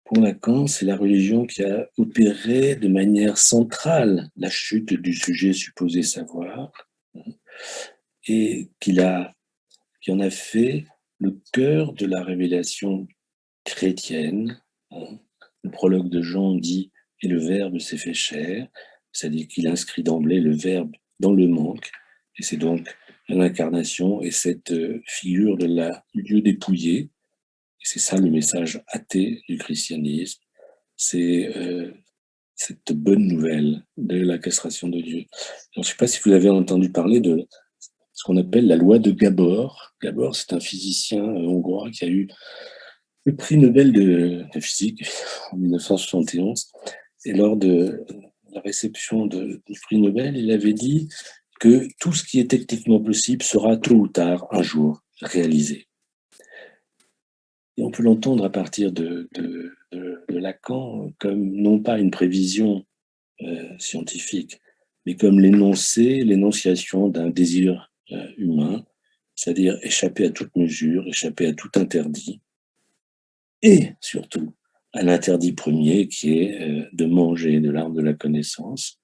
pour Lacan, c'est la religion qui a opéré de manière centrale la chute du sujet supposé savoir et qui en a fait le cœur de la révélation chrétienne. Le prologue de Jean dit « Et le Verbe s'est fait chair », c'est-à-dire qu'il inscrit d'emblée le Verbe dans le manque, et c'est donc l'incarnation et cette figure du Dieu dépouillé, et c'est ça le message athée du christianisme, c'est cette bonne nouvelle de la castration de Dieu. Alors, je ne sais pas si vous avez entendu parler de ce qu'on appelle la loi de Gabor. Gabor, c'est un physicien hongrois qui a eu le prix Nobel de physique en 1971. Et lors de la réception du prix Nobel, il avait dit que tout ce qui est techniquement possible sera tôt ou tard, un jour, réalisé. Et on peut l'entendre à partir de Lacan comme non pas une prévision scientifique, mais comme l'énonciation d'un désir humain, c'est-à-dire échapper à toute mesure, échapper à tout interdit, et surtout à l'interdit premier qui est de manger de l'arbre de la connaissance,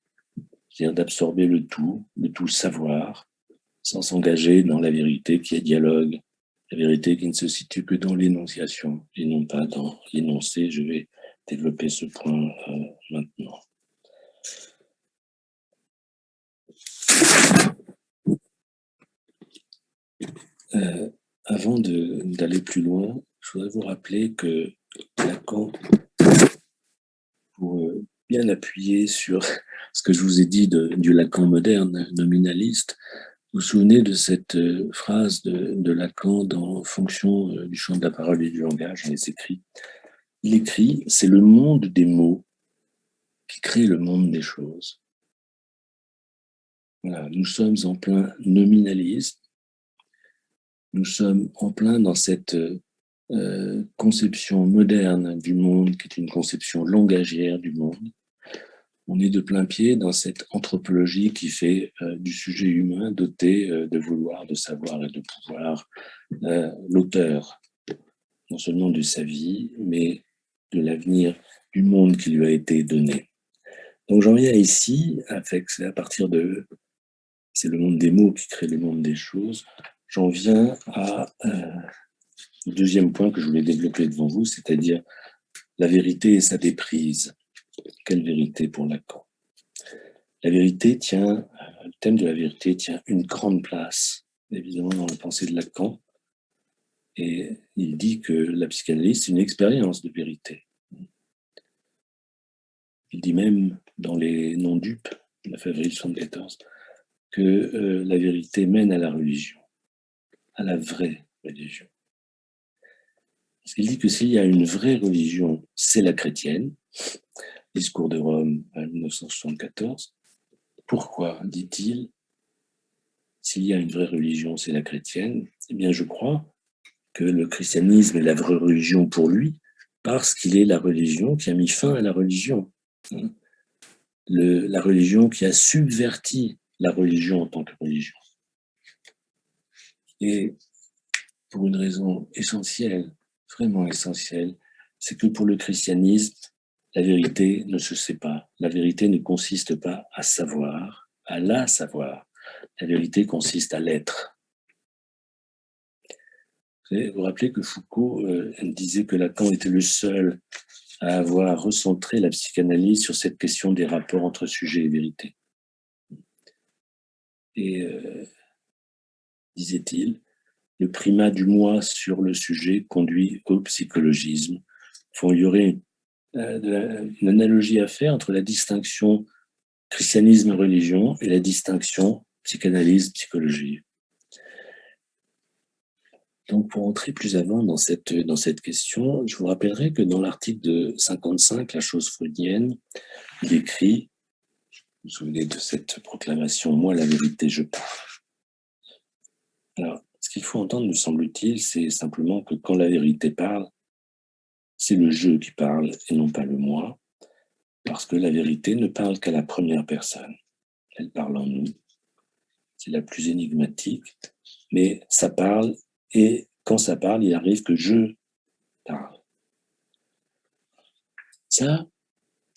c'est-à-dire d'absorber le tout savoir, sans s'engager dans la vérité qui est dialogue, la vérité qui ne se situe que dans l'énonciation et non pas dans l'énoncé. Je vais développer ce point maintenant. Avant d'aller plus loin, je voudrais vous rappeler que Lacan, pour bien appuyer sur ce que je vous ai dit du Lacan moderne, nominaliste, vous vous souvenez de cette phrase de Lacan dans Fonction du champ de la parole et du langage, dans les écrits. Il écrit « C'est le monde des mots qui crée le monde des choses ». Voilà, nous sommes en plein nominalisme, nous sommes en plein dans cette conception moderne du monde, qui est une conception langagière du monde. On est de plein pied dans cette anthropologie qui fait du sujet humain doté de vouloir, de savoir et de pouvoir l'auteur, non seulement de sa vie, mais de l'avenir du monde qui lui a été donné. Donc j'en viens ici, à partir de... C'est le monde des mots qui crée le monde des choses. J'en viens au deuxième point que je voulais développer devant vous, c'est-à-dire la vérité et sa déprise. Quelle vérité pour Lacan? La vérité tient, le thème de la vérité tient une grande place, évidemment, dans la pensée de Lacan. Et il dit que la psychanalyse, c'est une expérience de vérité. Il dit même dans les non-dupes, 9 avril 1974, que la vérité mène à la religion, à la vraie religion. Parce qu'il dit que s'il y a une vraie religion, c'est la chrétienne. Discours de Rome, 1974. Pourquoi, dit-il, s'il y a une vraie religion, c'est la chrétienne? Eh bien, je crois que le christianisme est la vraie religion pour lui, parce qu'il est la religion qui a mis fin à la religion. La religion qui a subverti la religion en tant que religion. Et pour une raison essentielle, vraiment essentielle, c'est que pour le christianisme, la vérité ne se sait pas. La vérité ne consiste pas à savoir, à la savoir. La vérité consiste à l'être. Vous vous rappelez que Foucault disait que Lacan était le seul à avoir recentré la psychanalyse sur cette question des rapports entre sujet et vérité. Et, disait-il, le primat du moi sur le sujet conduit au psychologisme. Il y aurait une analogie à faire entre la distinction christianisme-religion et la distinction psychanalyse-psychologie. Donc, pour entrer plus avant dans cette question, je vous rappellerai que dans l'article de 55, La chose freudienne, il écrit, vous vous souvenez de cette proclamation, « Moi, la vérité, je parle ». Alors, ce qu'il faut entendre, me semble-t-il, c'est simplement que quand la vérité parle, c'est le je qui parle et non pas le moi, parce que la vérité ne parle qu'à la première personne. Elle parle en nous. C'est la plus énigmatique, mais ça parle, et quand ça parle, il arrive que je parle. Ça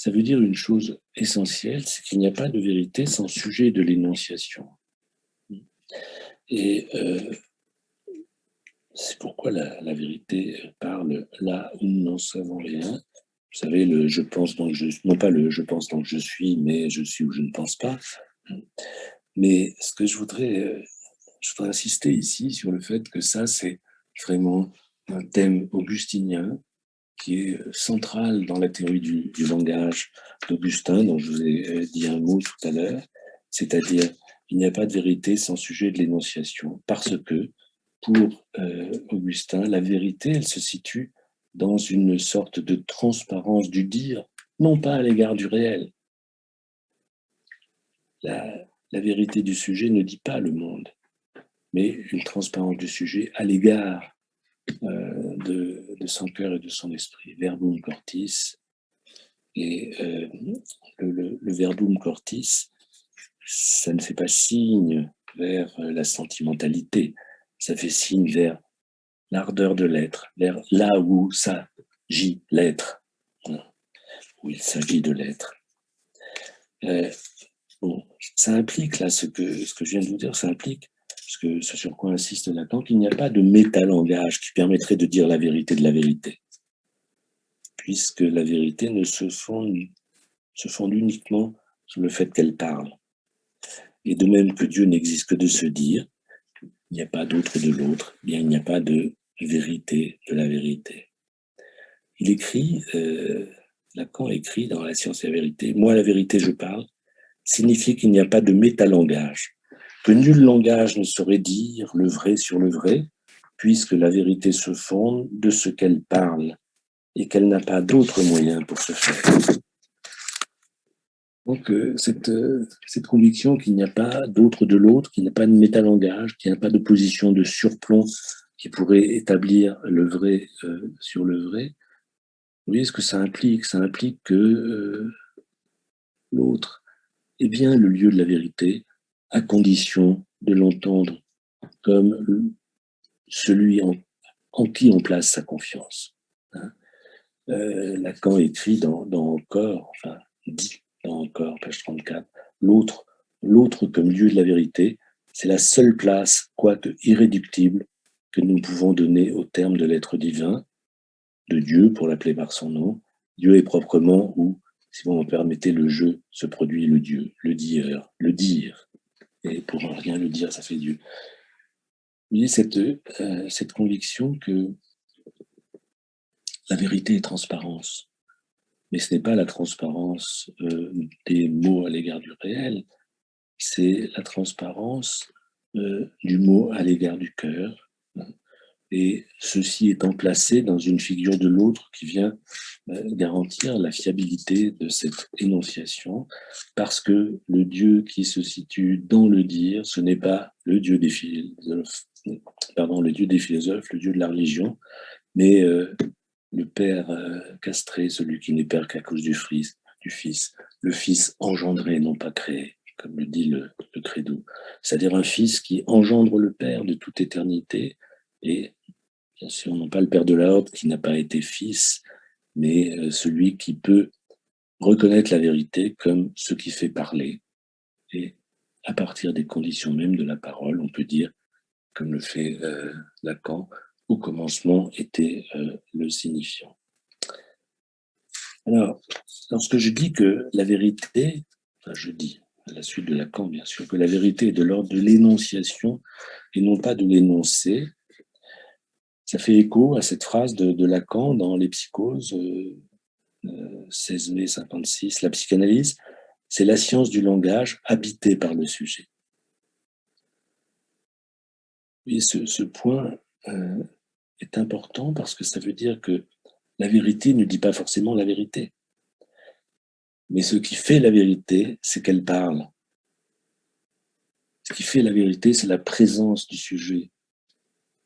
veut dire une chose essentielle, c'est qu'il n'y a pas de vérité sans sujet de l'énonciation. Et c'est pourquoi la vérité parle là où nous n'en savons rien. Vous savez, le je pense donc je non pas le je pense donc je suis, mais je suis ou je ne pense pas. Mais ce que je voudrais insister ici sur le fait que ça, c'est vraiment un thème augustinien qui est central dans la théorie du langage d'Augustin, dont je vous ai dit un mot tout à l'heure, c'est-à-dire il n'y a pas de vérité sans sujet de l'énonciation, parce que pour Augustin, la vérité, elle se situe dans une sorte de transparence du dire, non pas à l'égard du réel. La vérité du sujet ne dit pas le monde, mais une transparence du sujet à l'égard de son cœur et de son esprit. Verbum cortis. Et le verbum cortis, ça ne fait pas signe vers la sentimentalité, ça fait signe vers l'ardeur de l'être, vers là où s'agit l'être, où il s'agit de l'être. Bon, ça implique, là, ce que je viens de vous dire, ça implique ce sur quoi insiste Lacan, qu'il n'y a pas de métalangage qui permettrait de dire la vérité de la vérité, puisque la vérité ne se fonde uniquement sur le fait qu'elle parle. Et de même que Dieu n'existe que de se dire, il n'y a pas d'autre de l'autre, bien il n'y a pas de vérité de la vérité. Il écrit, Lacan écrit dans La science et la vérité, « Moi, la vérité, je parle », signifie qu'il n'y a pas de métalangage, que nul langage ne saurait dire le vrai sur le vrai, puisque la vérité se fonde de ce qu'elle parle et qu'elle n'a pas d'autre moyen pour se faire. Donc, cette conviction qu'il n'y a pas d'autre de l'autre, qu'il n'y a pas de métalangage, qu'il n'y a pas de position de surplomb qui pourrait établir le vrai sur le vrai, vous voyez ce que ça implique? Ça implique que l'autre est bien le lieu de la vérité, à condition de l'entendre comme celui en qui on place sa confiance. Hein. Lacan écrit dans Encore, enfin dit dans Encore, page 34, l'autre comme lieu de la vérité, c'est la seule place, quoique irréductible, que nous pouvons donner au terme de l'être divin, de Dieu, pour l'appeler par son nom. Dieu est proprement où, si vous m'en permettez, le jeu se produit le Dieu, le dire, le dire. Et pour rien le dire, ça fait Dieu. Vous voyez cette conviction que la vérité est transparence. Mais ce n'est pas la transparence des mots à l'égard du réel, c'est la transparence du mot à l'égard du cœur. Et ceci étant placé dans une figure de l'autre qui vient garantir la fiabilité de cette énonciation, parce que le Dieu qui se situe dans le dire, ce n'est pas le Dieu des philosophes, le Dieu des philosophes, le Dieu de la religion, mais le Père castré, celui qui n'est Père qu'à cause du Fils, le Fils engendré, non pas créé, comme le dit le credo, c'est-à-dire un Fils qui engendre le Père de toute éternité, et bien sûr non pas le Père de la Horde qui n'a pas été Fils, mais celui qui peut reconnaître la vérité comme ce qui fait parler, et à partir des conditions même de la parole, on peut dire, comme le fait Lacan, au commencement était le signifiant. Alors, lorsque je dis que la vérité, enfin je dis, à la suite de Lacan bien sûr, que la vérité est de l'ordre de l'énonciation et non pas de l'énoncé, ça fait écho à cette phrase de Lacan dans Les Psychoses, 16 mai 56, la psychanalyse, c'est la science du langage habitée par le sujet. Et ce point est important parce que ça veut dire que la vérité ne dit pas forcément la vérité. Mais ce qui fait la vérité, c'est qu'elle parle. Ce qui fait la vérité, c'est la présence du sujet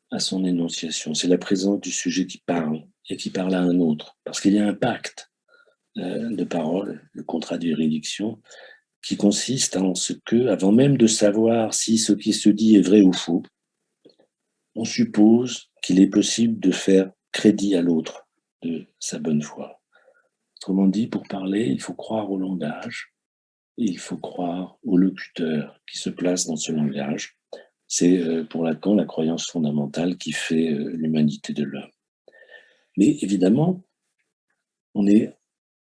à son énonciation. C'est la présence du sujet qui parle et qui parle à un autre. Parce qu'il y a un pacte de parole, le contrat de juridiction, qui consiste en ce que, avant même de savoir si ce qui se dit est vrai ou faux, on suppose qu'il est possible de faire crédit à l'autre de sa bonne foi. Autrement dit, pour parler, il faut croire au langage et il faut croire au locuteur qui se place dans ce langage. C'est pour Lacan la croyance fondamentale qui fait l'humanité de l'homme. Mais évidemment, on est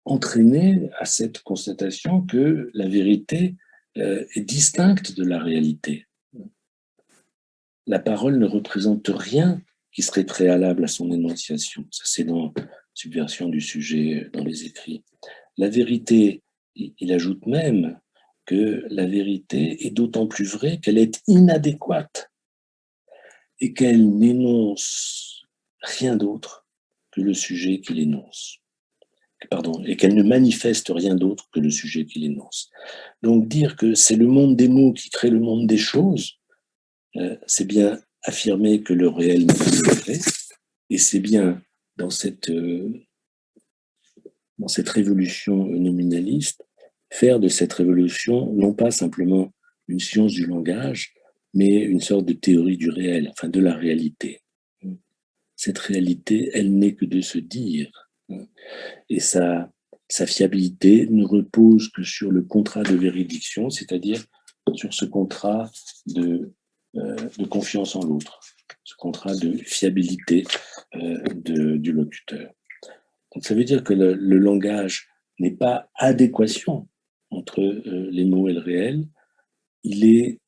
entraîné à cette constatation que la vérité est distincte de la réalité. La parole ne représente rien qui serait préalable à son énonciation. Ça, c'est dans Subversion du sujet dans les écrits. La vérité, il ajoute même que la vérité est d'autant plus vraie qu'elle est inadéquate et qu'elle n'énonce rien d'autre que le sujet qu'il énonce. Pardon, et qu'elle ne manifeste rien d'autre que le sujet qu'il énonce. Donc dire que c'est le monde des mots qui crée le monde des choses, c'est bien affirmer que le réel n'est pas le vrai, et c'est bien dans cette révolution nominaliste, faire de cette révolution non pas simplement une science du langage, mais une sorte de théorie du réel, enfin de la réalité. Cette réalité, elle n'est que de se dire, et sa fiabilité ne repose que sur le contrat de véridiction, c'est-à-dire sur ce contrat de de confiance en l'autre, ce contrat de fiabilité du locuteur. Donc ça veut dire que le langage n'est pas adéquation entre les mots et le réel, il est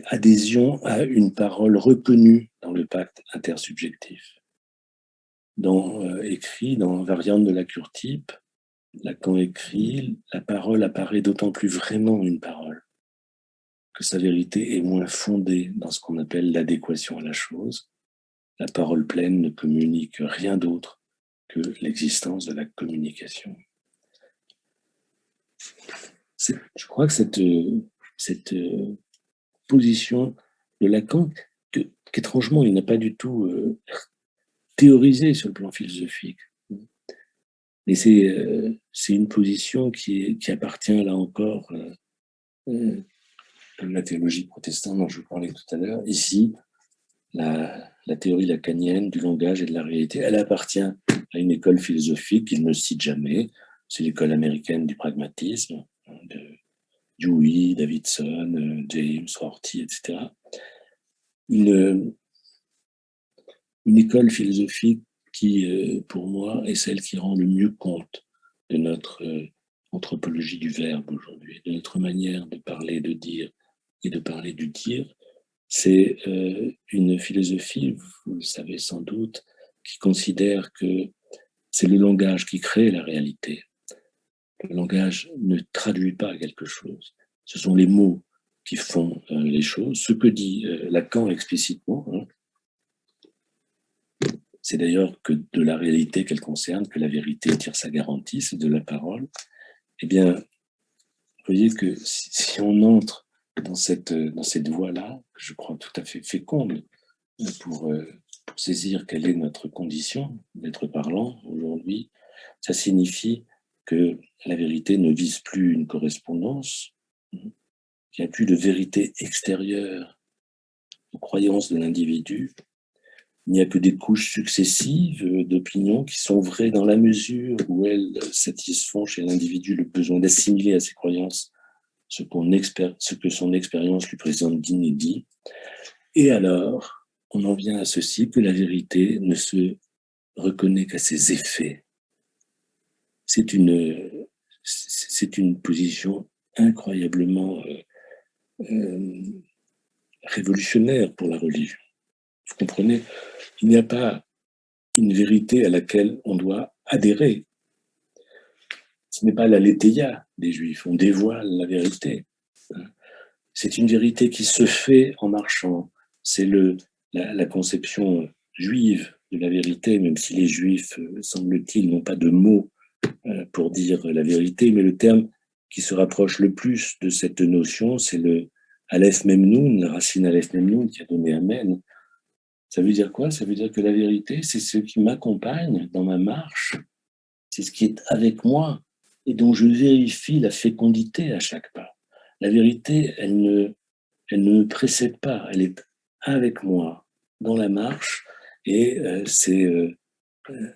adhésion à une parole reconnue dans le pacte intersubjectif. Écrit dans Variante de la cure-type, Lacan écrit, la parole apparaît d'autant plus vraiment une parole que sa vérité est moins fondée dans ce qu'on appelle l'adéquation à la chose. La parole pleine ne communique rien d'autre que l'existence de la communication. Je crois que cette position de Lacan, qu'étrangement, il n'a pas du tout théorisée sur le plan philosophique. Mais c'est une position qui appartient, là encore, comme la théologie protestante dont je vous parlais tout à l'heure. Ici, la théorie lacanienne du langage et de la réalité, elle appartient à une école philosophique qu'il ne cite jamais. C'est l'école américaine du pragmatisme, de Dewey, Davidson, James, Rorty, etc. Une école philosophique qui, pour moi, est celle qui rend le mieux compte de notre anthropologie du verbe aujourd'hui, de notre manière de parler, de dire et de parler du dire. C'est une philosophie, vous le savez sans doute, qui considère que c'est le langage qui crée la réalité. Le langage ne traduit pas quelque chose. Ce sont les mots qui font les choses. Ce que dit Lacan explicitement, c'est d'ailleurs que de la réalité qu'elle concerne, que la vérité tire sa garantie, c'est de la parole. Eh bien, vous voyez que si on entre dans cette voie-là, que je crois tout à fait féconde pour saisir quelle est notre condition d'être parlant aujourd'hui, ça signifie que la vérité ne vise plus une correspondance, il n'y a plus de vérité extérieure aux croyances de l'individu, il n'y a que des couches successives d'opinions qui sont vraies dans la mesure où elles satisfont chez l'individu le besoin d'assimiler à ses croyances ce que son expérience lui présente d'inédit. Et alors, on en vient à ceci, que la vérité ne se reconnaît qu'à ses effets. C'est une position incroyablement révolutionnaire pour la religion. Vous comprenez, il n'y a pas une vérité à laquelle on doit adhérer. Ce n'est pas la letheia des Juifs, on dévoile la vérité. C'est une vérité qui se fait en marchant. C'est la conception juive de la vérité, même si les Juifs, semble-t-il, n'ont pas de mots pour dire la vérité, mais le terme qui se rapproche le plus de cette notion, c'est le Aleph Memnoun, la racine Aleph Memnoun qui a donné Amen. Ça veut dire quoi? Ça veut dire que la vérité, c'est ce qui m'accompagne dans ma marche, c'est ce qui est avec moi et dont je vérifie la fécondité à chaque pas. La vérité, elle ne me précède pas, elle est avec moi dans la marche et c'est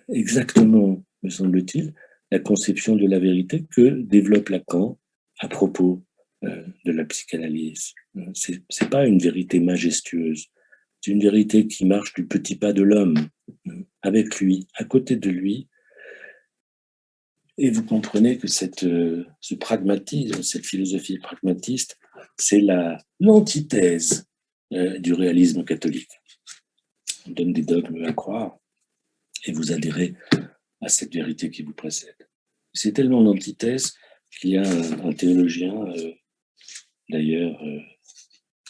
exactement, me semble-t-il, la conception de la vérité que développe Lacan à propos de la psychanalyse. C'est pas une vérité majestueuse, c'est une vérité qui marche du petit pas de l'homme, avec lui, à côté de lui. Et vous comprenez que ce pragmatisme, cette philosophie pragmatiste, c'est l'antithèse du réalisme catholique. On donne des dogmes à croire et vous adhérez à cette vérité qui vous précède. C'est tellement l'antithèse qu'il y a un théologien, d'ailleurs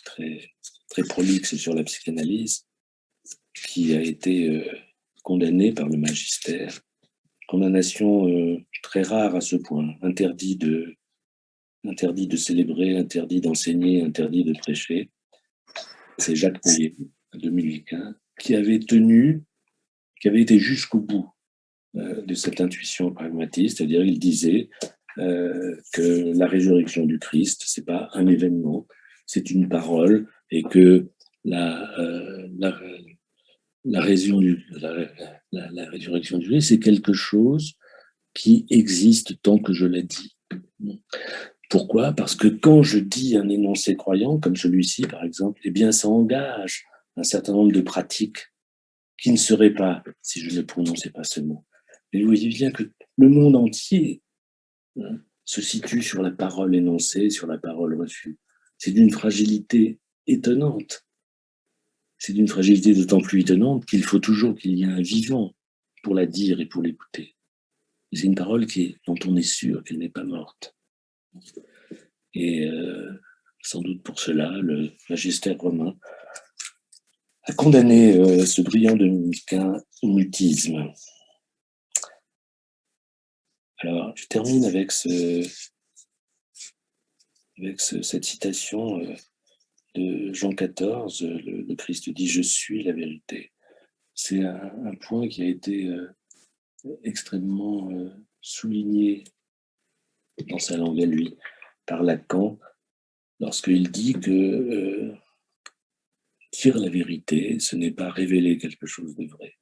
très, très prolixe sur la psychanalyse, qui a été condamné par le magistère. Condamnation très rare à ce point, interdit de célébrer, interdit d'enseigner, interdit de prêcher. C'est Jacques Pouillet, en 2015, qui avait été jusqu'au bout de cette intuition pragmatiste, c'est-à-dire il disait que la résurrection du Christ, c'est pas un événement, c'est une parole, et que la résurrection du Christ, c'est quelque chose qui existe tant que je l'ai dit. Pourquoi? Parce que quand je dis un énoncé croyant, comme celui-ci par exemple, eh bien ça engage un certain nombre de pratiques qui ne seraient pas si je ne prononçais pas ce mot. Mais vous voyez bien que le monde entier se situe sur la parole énoncée, sur la parole reçue. C'est d'une fragilité étonnante. C'est d'une fragilité d'autant plus étonnante qu'il faut toujours qu'il y ait un vivant pour la dire et pour l'écouter. C'est une parole dont on est sûr qu'elle n'est pas morte. Et sans doute pour cela, le magistère romain a condamné ce brillant dominicain au mutisme. Alors, je termine avec cette citation de Jean XIV, le Christ dit « Je suis la vérité ». C'est un point qui a été extrêmement souligné dans sa langue à lui par Lacan, lorsqu'il dit que dire la vérité, ce n'est pas révéler quelque chose de vrai.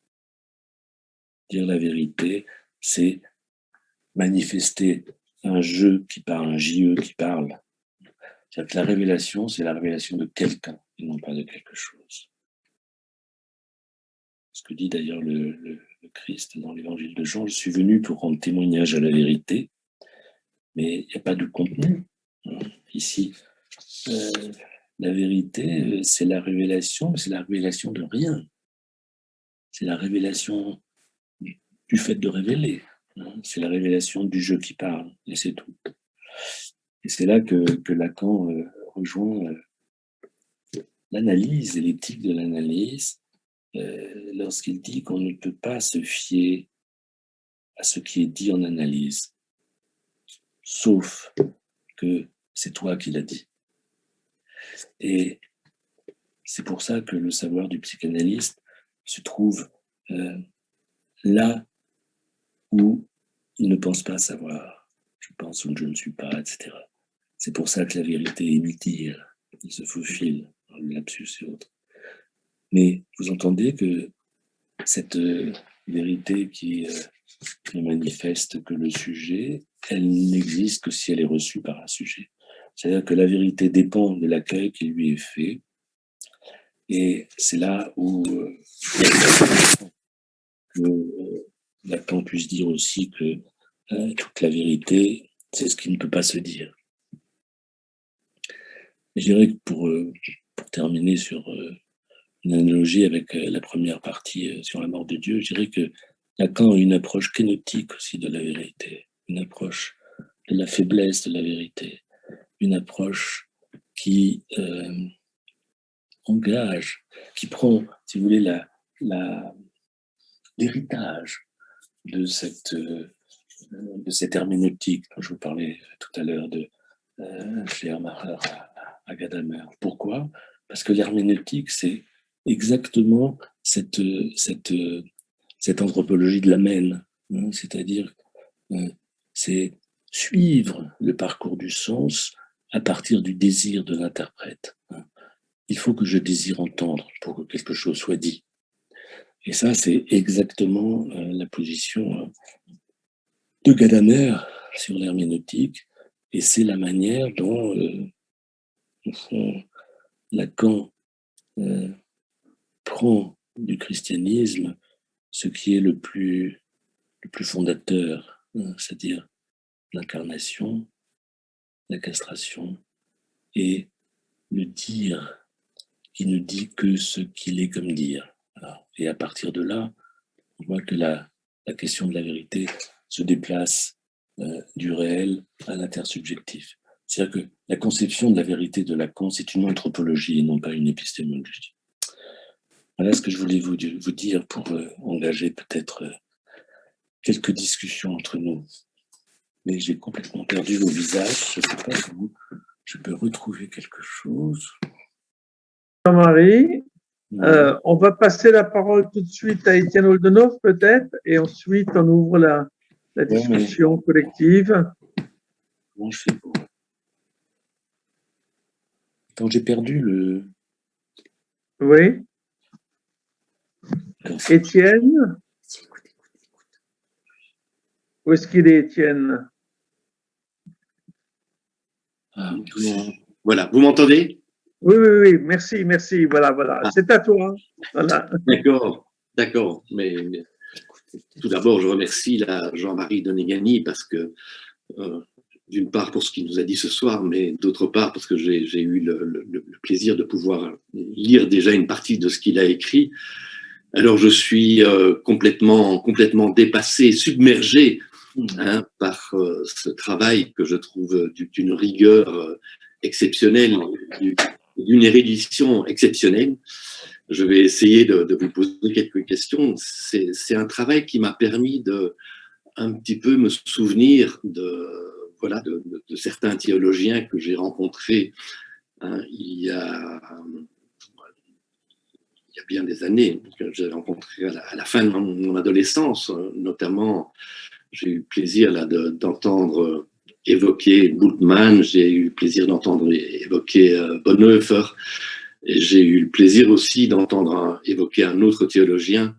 Dire la vérité, c'est manifester un je qui parle, un JE qui parle. C'est-à-dire que la révélation, c'est la révélation de quelqu'un et non pas de quelque chose. Ce que dit d'ailleurs le Christ dans l'évangile de Jean, je suis venu pour rendre témoignage à la vérité, mais il n'y a pas de contenu. Ici, la vérité, c'est la révélation, mais c'est la révélation de rien. C'est la révélation du fait de révéler. C'est la révélation du je qui parle, et c'est tout. Et c'est là que Lacan rejoint l'analyse et l'éthique de l'analyse lorsqu'il dit qu'on ne peut pas se fier à ce qui est dit en analyse, sauf que c'est toi qui l'as dit. Et c'est pour ça que le savoir du psychanalyste se trouve là où il ne pense pas savoir. Je pense ou je ne suis pas, etc. C'est pour ça que la vérité est inutile. Il se faufile dans le lapsus et autres. Mais vous entendez que cette vérité qui ne manifeste que le sujet, elle n'existe que si elle est reçue par un sujet. C'est-à-dire que la vérité dépend de l'accueil qui lui est fait. Et c'est là où Lacan puisse dire aussi que toute la vérité, c'est ce qui ne peut pas se dire. Je dirais que pour terminer sur une analogie avec la première partie sur la mort de Dieu, je dirais que Lacan a une approche kénotique aussi de la vérité, une approche de la faiblesse de la vérité, une approche qui engage, qui prend, si vous voulez, l'héritage de cette herméneutique dont je vous parlais tout à l'heure de Schleiermacher à Gadamer. Pourquoi? Parce que l'herméneutique, c'est exactement cette anthropologie de l'amène, hein, c'est-à-dire c'est suivre le parcours du sens à partir du désir de l'interprète. Il faut que je désire entendre pour que quelque chose soit dit. Et ça, c'est exactement la position de Gadamer sur l'herméneutique, et c'est la manière dont au fond, Lacan prend du christianisme ce qui est le plus fondateur, hein, c'est-à-dire l'incarnation, la castration et le dire qui ne dit que ce qu'il est comme dire. Alors, et à partir de là, on voit que la question de la vérité se déplace du réel à l'intersubjectif. C'est-à-dire que la conception de la vérité de Lacan, c'est une anthropologie et non pas une épistémologie. Voilà ce que je voulais vous dire pour engager peut-être quelques discussions entre nous. Mais j'ai complètement perdu vos visages. Je ne sais pas si je peux retrouver quelque chose. Jean-Marie, on va passer la parole tout de suite à Étienne Oldenhoff peut-être, et ensuite on ouvre la discussion collective. Comment je fais pour... Attends, j'ai perdu le... Oui. Étienne? Où est-ce qu'il est, Étienne? Ah, Voilà, vous m'entendez? Oui, oui, oui, merci, merci. Voilà, voilà. Ah. C'est à toi. Voilà. D'accord. Mais tout d'abord, je remercie Jean-Marie Donegani parce que, d'une part pour ce qu'il nous a dit ce soir, mais d'autre part parce que j'ai eu le plaisir de pouvoir lire déjà une partie de ce qu'il a écrit. Alors je suis complètement dépassé, submergé par ce travail que je trouve d'une rigueur exceptionnelle, d'une érudition exceptionnelle. Je vais essayer de vous poser quelques questions. C'est un travail qui m'a permis de un petit peu me souvenir de certains théologiens que j'ai rencontrés il y a bien des années, que j'ai rencontrés à la fin de mon adolescence. Notamment, j'ai eu le plaisir d'entendre évoquer Bultmann, j'ai eu le plaisir d'entendre évoquer Bonhoeffer, et j'ai eu le plaisir aussi d'entendre évoquer un autre théologien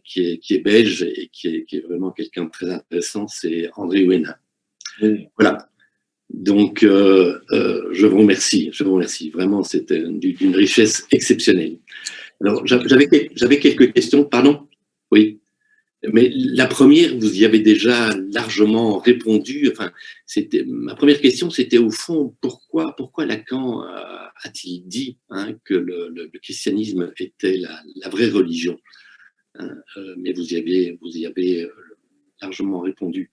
qui est belge et qui est vraiment quelqu'un de très intéressant, c'est André Ouéna. Oui. Voilà. Donc, je vous remercie. Vraiment, c'était d'une richesse exceptionnelle. Alors, j'avais quelques questions, pardon? Oui. Mais la première, vous y avez déjà largement répondu. Enfin, ma première question, c'était au fond, pourquoi Lacan a-t-il dit que le christianisme était la vraie religion, mais vous y avez largement répondu.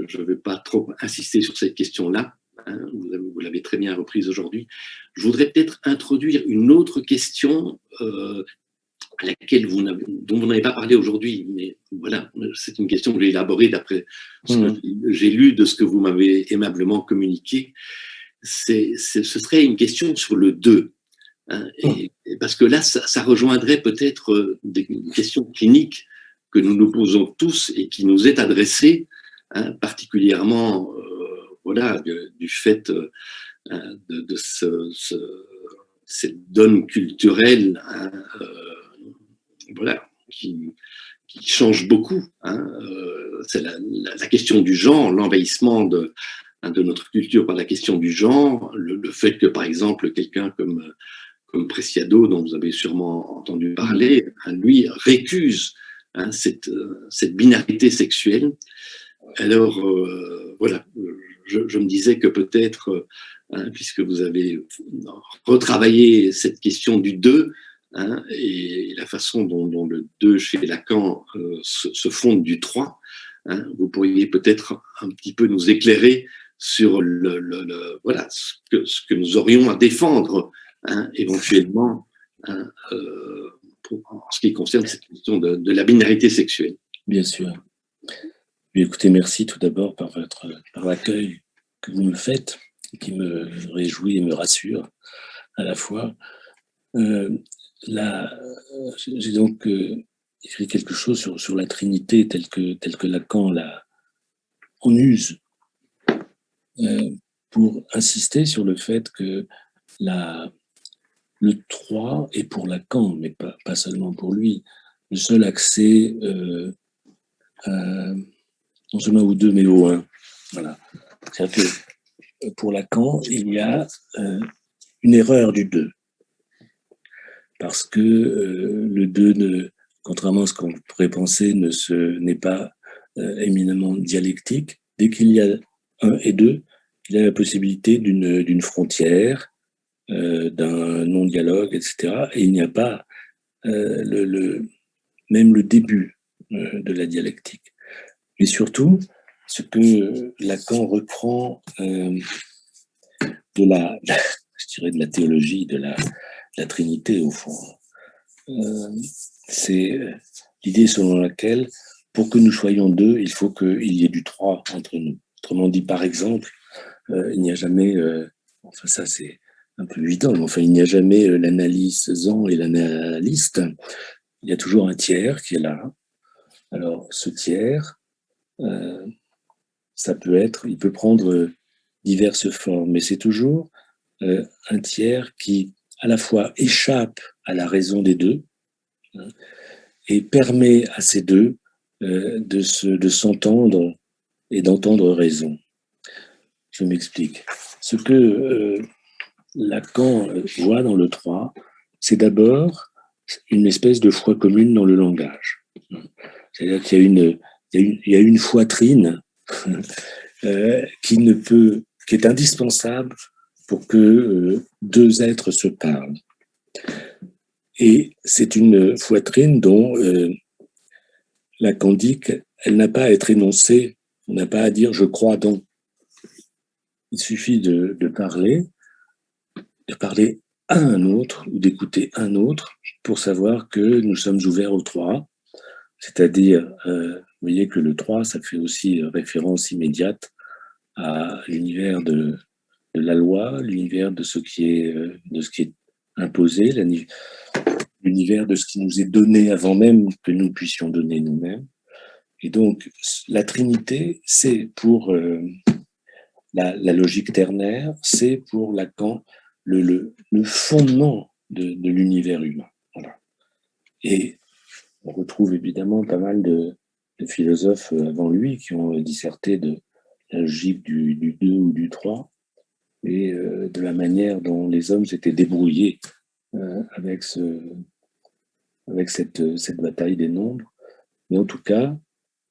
Je ne vais pas trop insister sur cette question-là. Vous l'avez très bien reprise aujourd'hui. Je voudrais peut-être introduire une autre question à laquelle dont vous n'avez pas parlé aujourd'hui, mais voilà, c'est une question que j'ai élaborée d'après ce que j'ai lu de ce que vous m'avez aimablement communiqué. Ce serait une question sur le 2. Parce que là, ça rejoindrait peut-être des questions cliniques que nous nous posons tous et qui nous est adressée, particulièrement du fait de cette donne culturelle qui change beaucoup. C'est la question du genre, l'envahissement de notre culture par la question du genre, le fait que, par exemple, quelqu'un comme Preciado, dont vous avez sûrement entendu parler, lui récuse cette binarité sexuelle. Alors, voilà, je me disais que peut-être, puisque vous avez retravaillé cette question du 2, et la façon dont le 2 chez Lacan se fonde du 3, vous pourriez peut-être un petit peu nous éclairer sur ce que nous aurions à défendre éventuellement en ce qui concerne cette question de la binarité sexuelle. Bien sûr. Écoutez, merci tout d'abord par l'accueil que vous me faites, qui me réjouit et me rassure à la fois. J'ai donc écrit quelque chose sur la Trinité telle que Lacan en use, pour insister sur le fait que le 3 est pour Lacan, mais pas seulement pour lui, le seul accès non seulement au 2 mais au 1. Voilà. C'est-à-dire que pour Lacan, il y a une erreur du 2. Parce que le 2, contrairement à ce qu'on pourrait penser, n'est pas éminemment dialectique. Dès qu'il y a 1 et 2, il y a la possibilité d'une frontière, d'un non-dialogue, etc. Et il n'y a pas même le début de la dialectique. Mais surtout, ce que Lacan reprend de la théologie, de la Trinité, au fond, c'est l'idée selon laquelle, pour que nous soyons 2, il faut qu'il y ait du 3 entre nous. Autrement dit, par exemple, il n'y a jamais, enfin ça c'est un peu évident, mais enfin il n'y a jamais l'analysant et l'analyste. Il y a toujours un tiers qui est là. Alors ce tiers, il peut prendre diverses formes, mais c'est toujours un tiers qui à la fois échappe à la raison des deux et permet à ces deux de s'entendre et d'entendre raison. Je m'explique. ce que Lacan voit dans le 3, c'est d'abord une espèce de foi commune dans le langage. C'est-à-dire qu'il y a une foitrine qui est indispensable pour que deux êtres se parlent. Et c'est une foitrine dont Lacan dit qu'elle n'a pas à être énoncée, on n'a pas à dire « je crois donc ». Il suffit de parler à un autre ou d'écouter un autre pour savoir que nous sommes ouverts au 3. C'est-à-dire, vous voyez que le 3, ça fait aussi référence immédiate à l'univers de la loi, l'univers de ce qui est imposé, l'univers de ce qui nous est donné avant même que nous puissions donner nous-mêmes. Et donc, la Trinité, c'est pour la logique ternaire, c'est pour Lacan le fondement de l'univers humain. Voilà. Et on retrouve évidemment pas mal de philosophes avant lui qui ont disserté de la logique du 2 ou du 3 et de la manière dont les hommes s'étaient débrouillés avec cette bataille des nombres. Mais en tout cas,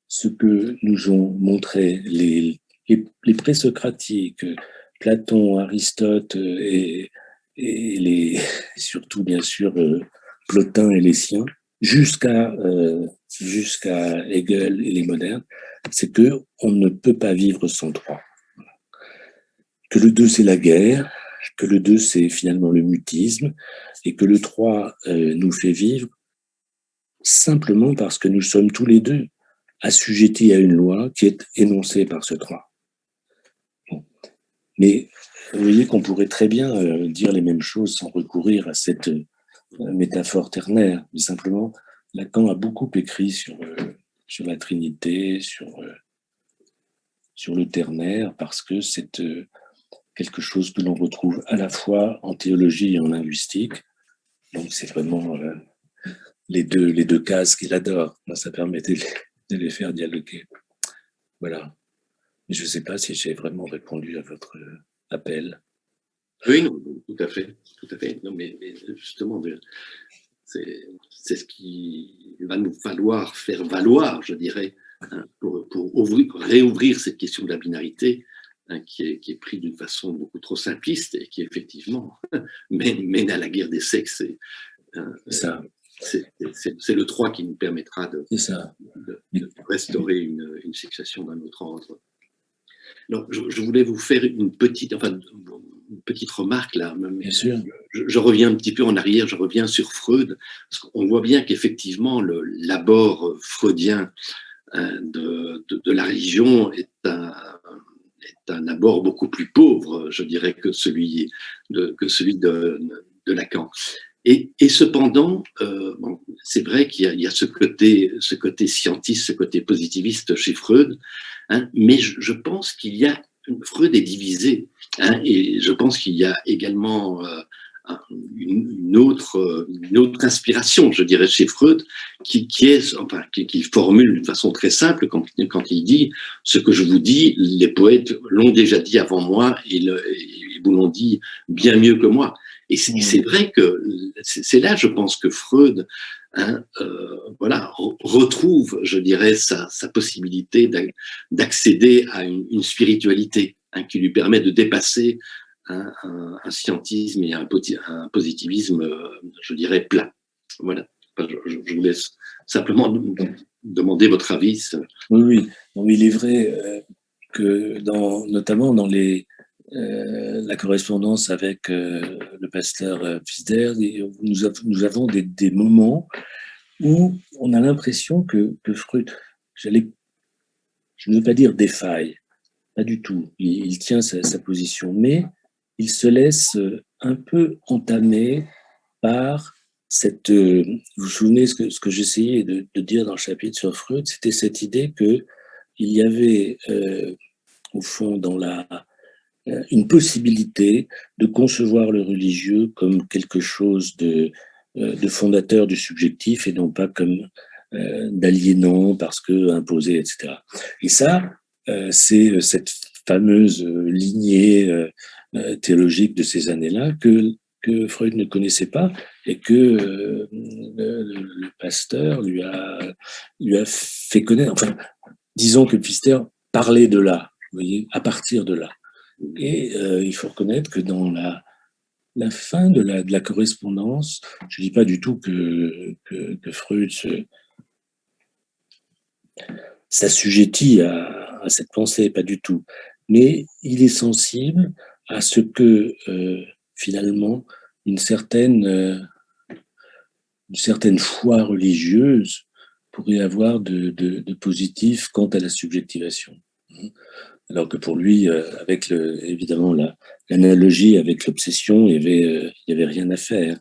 ce que nous ont montré les présocratiques, Platon, Aristote et surtout bien sûr Plotin et les siens, jusqu'à Hegel et les modernes, c'est que on ne peut pas vivre sans 3. Que le 2 c'est la guerre, que le 2 c'est finalement le mutisme, et que le 3 nous fait vivre simplement parce que nous sommes tous les deux assujettis à une loi qui est énoncée par ce 3. Bon. Mais vous voyez qu'on pourrait très bien dire les mêmes choses sans recourir à cette métaphore ternaire, mais simplement Lacan a beaucoup écrit sur la Trinité, sur le ternaire, parce que c'est quelque chose que l'on retrouve à la fois en théologie et en linguistique. Donc c'est vraiment les deux cases qu'il adore. Ça permet de les faire dialoguer. Voilà. Je ne sais pas si j'ai vraiment répondu à votre appel. Oui, non, tout à fait. Non, mais justement, c'est ce qui va nous falloir faire valoir, je dirais, hein, pour réouvrir cette question de la binarité, hein, qui est prise d'une façon beaucoup trop simpliste et qui effectivement mène à la guerre des sexes. C'est le 3 qui nous permettra de restaurer une sexuation d'un autre ordre. Alors, je voulais vous faire une petite remarque là. Bien sûr. Je reviens un petit peu en arrière, je reviens sur Freud, parce qu'on voit bien qu'effectivement l'abord freudien de la religion est un abord beaucoup plus pauvre, je dirais, que celui de Lacan. Et cependant, c'est vrai qu'il y a ce côté scientiste, ce côté positiviste chez Freud, hein, mais je pense qu'il y a Freud est divisé, hein, et je pense qu'il y a également une autre inspiration, je dirais, chez Freud, qui formule d'une façon très simple quand il dit « Ce que je vous dis, les poètes l'ont déjà dit avant moi et vous l'ont dit bien mieux que moi ». Et c'est vrai que c'est là, je pense, que Freud retrouve, je dirais, sa possibilité d'accéder à une spiritualité, hein, qui lui permet de dépasser un scientisme et un positivisme, je dirais, plat. Voilà. Je vous laisse simplement demander votre avis. Oui. Non, il est vrai que notamment dans la correspondance avec le pasteur Pfister, nous avons des moments où on a l'impression que Freud, je ne veux pas dire défaille, pas du tout, il tient sa position, mais il se laisse un peu entamer par cette... vous vous souvenez ce que j'essayais de dire dans le chapitre sur Freud, c'était cette idée qu'il y avait au fond dans une possibilité de concevoir le religieux comme quelque chose de fondateur du subjectif et non pas comme d'aliénant parce que imposé, etc. Et ça, c'est cette fameuse lignée théologique de ces années-là que Freud ne connaissait pas et que le pasteur lui a fait connaître. Enfin, disons que Pfister parlait de là, vous voyez, à partir de là. Et il faut reconnaître que dans la fin de la correspondance, je ne dis pas du tout que Freud s'assujettit à cette pensée, pas du tout. Mais il est sensible à ce que finalement une certaine foi religieuse pourrait avoir de positif quant à la subjectivation. Alors que pour lui, avec évidemment l'analogie avec l'obsession, il y avait rien à faire.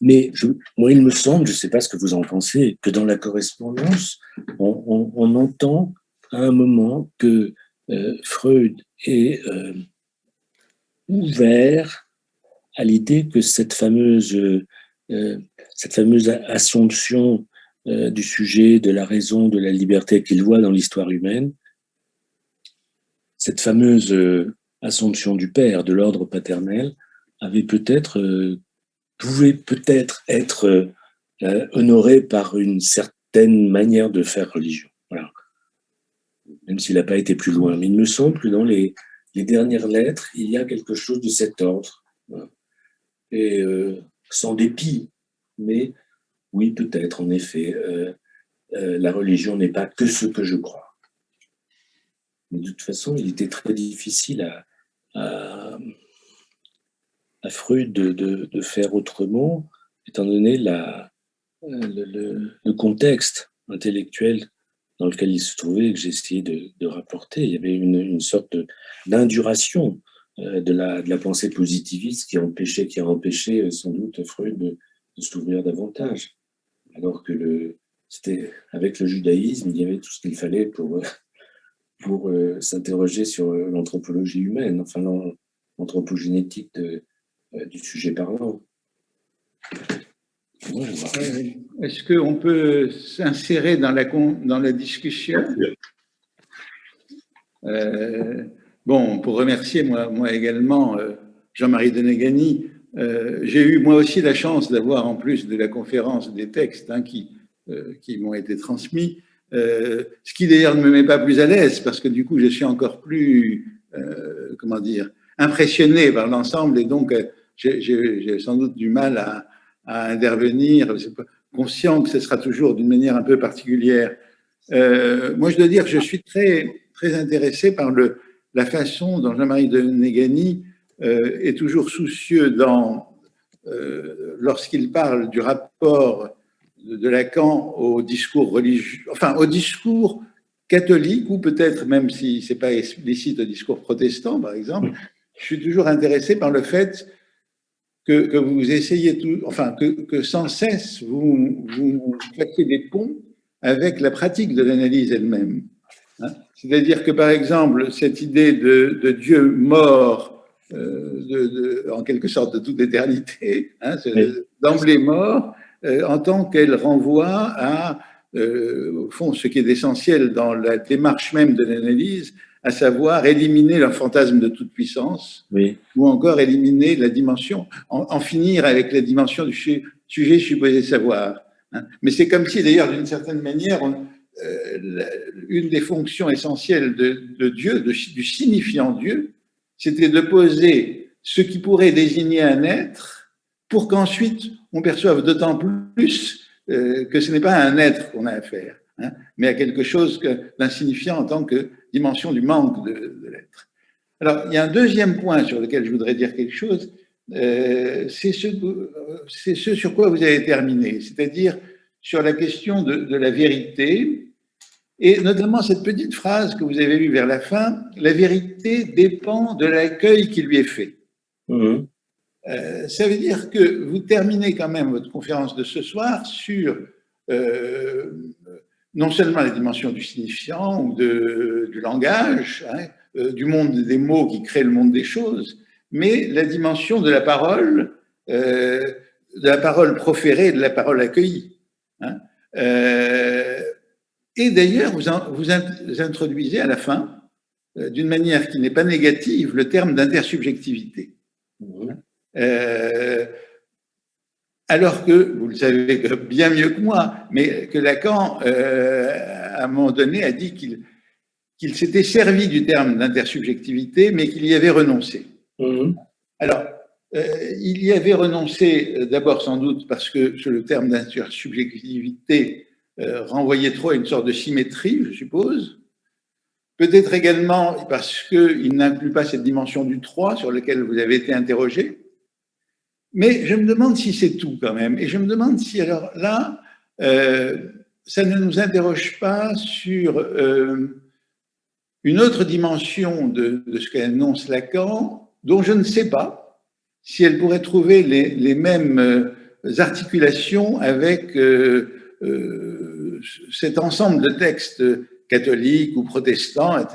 Mais moi, il me semble, je ne sais pas ce que vous en pensez, que dans la correspondance, on entend à un moment que Freud est ouvert à l'idée que cette fameuse assomption du sujet, de la raison, de la liberté qu'il voit dans l'histoire humaine, cette fameuse assomption du père, de l'ordre paternel, pouvait peut-être être honorée par une certaine manière de faire religion. Voilà. Même s'il n'a pas été plus loin. Mais il me semble que dans les dernières lettres, il y a quelque chose de cet ordre. Voilà. Et sans dépit, mais oui, peut-être, en effet, la religion n'est pas que ce que je crois. Mais de toute façon, il était très difficile à Freud de faire autrement, étant donné le contexte intellectuel dans lequel il se trouvait et que j'ai essayé de rapporter. Il y avait une sorte d'induration de la pensée positiviste qui a empêché sans doute Freud de s'ouvrir davantage. Alors que avec le judaïsme, il y avait tout ce qu'il fallait pour s'interroger sur l'anthropologie humaine, enfin l'anthropogénétique du sujet parlant. Voilà. Est-ce qu'on peut s'insérer dans la discussion? Bon, pour remercier moi également Jean-Marie Denegani, j'ai eu moi aussi la chance d'avoir, en plus de la conférence, des textes qui m'ont été transmis, ce qui d'ailleurs ne me met pas plus à l'aise, parce que du coup je suis encore plus, impressionné par l'ensemble, et donc j'ai sans doute du mal à intervenir, conscient que ce sera toujours d'une manière un peu particulière. Moi, je dois dire que je suis très, très intéressé par la façon dont Jean-Marie Denegani est toujours soucieux lorsqu'il parle du rapport de Lacan au discours religieux, enfin au discours catholique, ou peut-être même si ce n'est pas explicite au discours protestant, par exemple. Je suis toujours intéressé par le fait que vous essayez que sans cesse vous faites des ponts avec la pratique de l'analyse elle-même. C'est-à-dire que, par exemple, cette idée de Dieu mort, en quelque sorte de toute éternité, d'emblée mort, en tant qu'elle renvoie à, au fond, ce qui est essentiel dans la démarche même de l'analyse, à savoir éliminer le fantasme de toute puissance, ou encore éliminer la dimension, en finir avec la dimension du sujet supposé savoir. Mais c'est comme si, d'ailleurs, d'une certaine manière, une des fonctions essentielles de Dieu, du signifiant Dieu, c'était de poser ce qui pourrait désigner un être pour qu'ensuite on perçoive d'autant plus que ce n'est pas à un être qu'on a affaire, mais à quelque chose d'insignifiant en tant que dimension du manque de l'être. Alors, il y a un deuxième point sur lequel je voudrais dire quelque chose, c'est ce sur quoi vous avez terminé, c'est-à-dire sur la question de la vérité, et notamment cette petite phrase que vous avez lue vers la fin, la vérité dépend de l'accueil qui lui est fait. Ça veut dire que vous terminez quand même votre conférence de ce soir sur non seulement la dimension du signifiant ou du langage, du monde des mots qui crée le monde des choses, mais la dimension de la parole proférée, de la parole accueillie. Et d'ailleurs, vous introduisez à la fin d'une manière qui n'est pas négative, le terme d'intersubjectivité. Alors que, vous le savez bien mieux que moi, mais que Lacan, à un moment donné, a dit qu'il s'était servi du terme d'intersubjectivité, mais qu'il y avait renoncé. Alors, il y avait renoncé d'abord sans doute parce que le terme d'intersubjectivité renvoyait trop à une sorte de symétrie, je suppose. Peut-être également parce qu'il n'inclut pas cette dimension du 3 sur laquelle vous avez été interrogé. Mais je me demande si c'est tout quand même. Et je me demande si alors là, ça ne nous interroge pas sur une autre dimension de ce qu'annonce Lacan, dont je ne sais pas si elle pourrait trouver les mêmes articulations avec cet ensemble de textes catholiques ou protestants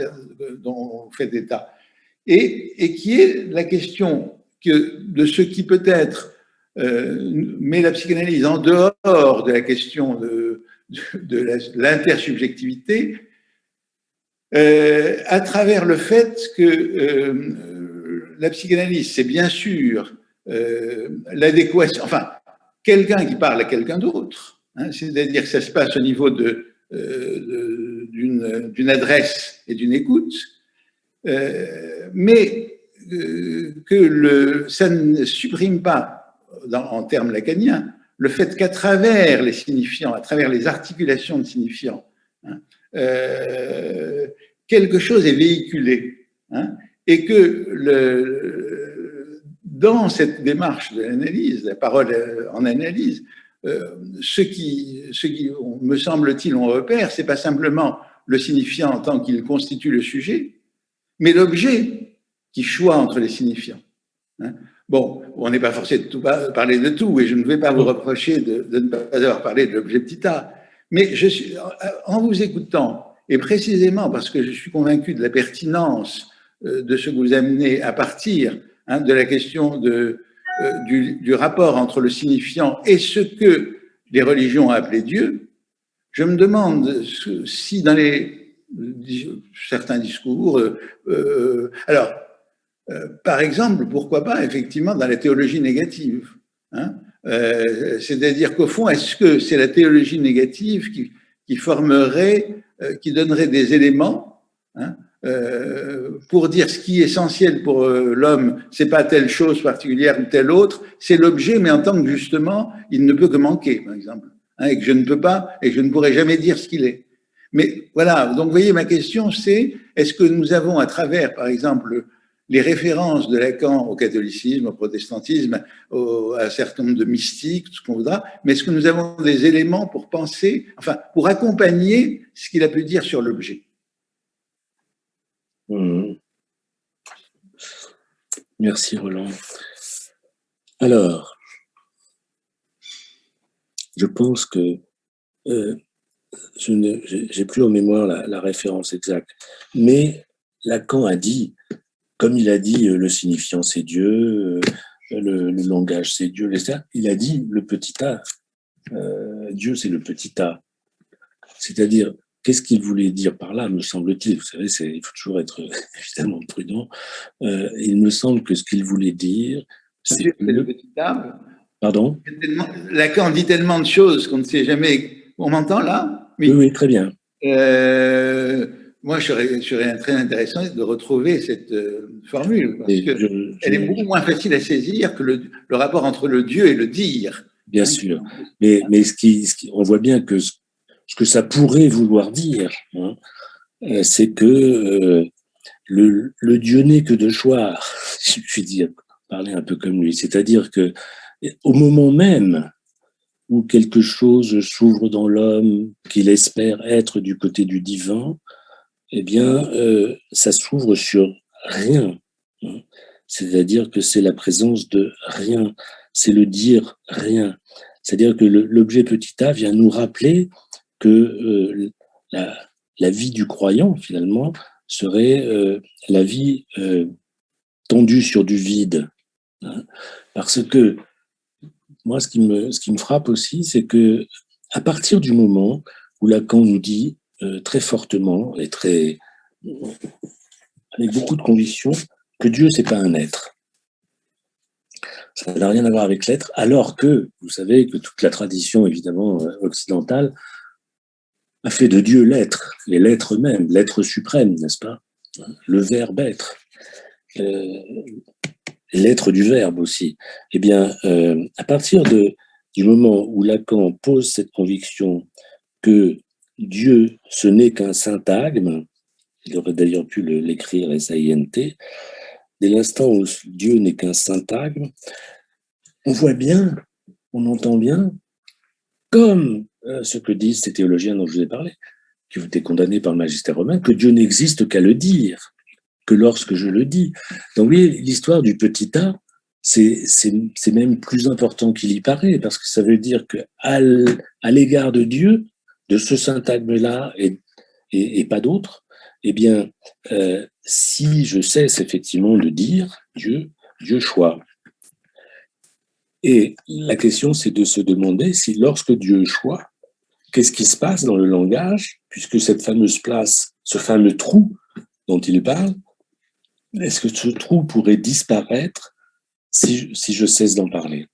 dont on fait état. Et qui est la question de ce qui peut-être met la psychanalyse en dehors de la question de l'intersubjectivité, à travers le fait que la psychanalyse, c'est bien sûr l'adéquation, enfin, quelqu'un qui parle à quelqu'un d'autre, hein, c'est-à-dire que ça se passe au niveau d'une adresse et d'une écoute, mais que ça ne supprime pas, en termes lacaniens, le fait qu'à travers les signifiants, à travers les articulations de signifiants, hein, quelque chose est véhiculé, hein, et que dans cette démarche de l'analyse, la parole en analyse, ce qui me semble-t-il, on repère, c'est pas simplement le signifiant en tant qu'il constitue le sujet, mais l'objet qui choisit entre les signifiants. Hein. Bon, on n'est pas forcé de parler de tout, et je ne vais pas vous reprocher de ne pas avoir parlé de l'objet petit a, mais en vous écoutant, et précisément parce que je suis convaincu de la pertinence de ce que vous amenez à partir, hein, de la question du rapport entre le signifiant et ce que les religions ont appelé Dieu, je me demande si dans certains discours, alors, par exemple, pourquoi pas, effectivement, dans la théologie négative, hein, c'est-à-dire qu'au fond, est-ce que c'est la théologie négative qui formerait, qui donnerait des éléments, hein, pour dire ce qui est essentiel pour l'homme, c'est pas telle chose particulière ou telle autre, c'est l'objet, mais en tant que justement, il ne peut que manquer, par exemple, hein, et que je ne peux pas, et que je ne pourrai jamais dire ce qu'il est. Mais voilà, donc vous voyez, ma question c'est, est-ce que nous avons à travers, par exemple, les références de Lacan au catholicisme, au protestantisme, à un certain nombre de mystiques, tout ce qu'on voudra, mais est-ce que nous avons des éléments pour penser, enfin, pour accompagner ce qu'il a pu dire sur l'objet? Merci Roland. Alors, je pense que je n'ai plus en mémoire la référence exacte, mais Lacan a dit, comme il a dit, le signifiant c'est Dieu, le langage c'est Dieu, etc. Il a dit le petit a. Dieu c'est le petit a. C'est-à-dire, qu'est-ce qu'il voulait dire par là, me semble-t-il? Vous savez, il faut toujours être évidemment prudent. Il me semble que ce qu'il voulait dire, c'est que... le petit a. Pardon? Lacan dit tellement de choses qu'on ne sait jamais. On m'entend là? Oui, très bien. Moi, je serais très intéressant de retrouver cette formule, parce qu'elle est beaucoup moins facile à saisir que le rapport entre le Dieu et le dire. Bien sûr. Mais on voit bien que ce que ça pourrait vouloir dire, hein, c'est que le Dieu n'est que de choir, si je puis dire, parler un peu comme lui. C'est-à-dire que au moment même où quelque chose s'ouvre dans l'homme, qu'il espère être du côté du divin, eh bien, ça s'ouvre sur rien. Hein. C'est-à-dire que c'est la présence de rien. C'est le dire rien. C'est-à-dire que l'objet petit a vient nous rappeler que la vie du croyant, finalement, serait la vie tendue sur du vide. Hein. Parce que moi, ce qui me frappe aussi, c'est que à partir du moment où Lacan nous dit très fortement et très avec beaucoup de conviction que Dieu, c'est pas un être. Ça n'a rien à voir avec l'être, alors que vous savez que toute la tradition, évidemment, occidentale, a fait de Dieu l'être, et l'être même, l'être suprême, n'est-ce pas? Le verbe être, l'être du verbe aussi. Eh bien, à partir du moment où Lacan pose cette conviction que Dieu, ce n'est qu'un syntagme, il aurait d'ailleurs pu l'écrire S-A-I-N-T, dès l'instant où Dieu n'est qu'un syntagme, on voit bien, on entend bien, comme ce que disent ces théologiens dont je vous ai parlé, qui ont été condamnés par le magistère romain, que Dieu n'existe qu'à le dire, que lorsque je le dis. Donc oui, l'histoire du petit A, c'est même plus important qu'il y paraît, parce que ça veut dire qu'à l'égard de Dieu, de ce syntagme-là et pas d'autre, eh bien, si je cesse effectivement de dire Dieu, Dieu choisit. Et la question, c'est de se demander si lorsque Dieu choisit, qu'est-ce qui se passe dans le langage, puisque cette fameuse place, ce fameux trou dont il parle, est-ce que ce trou pourrait disparaître si je cesse d'en parler?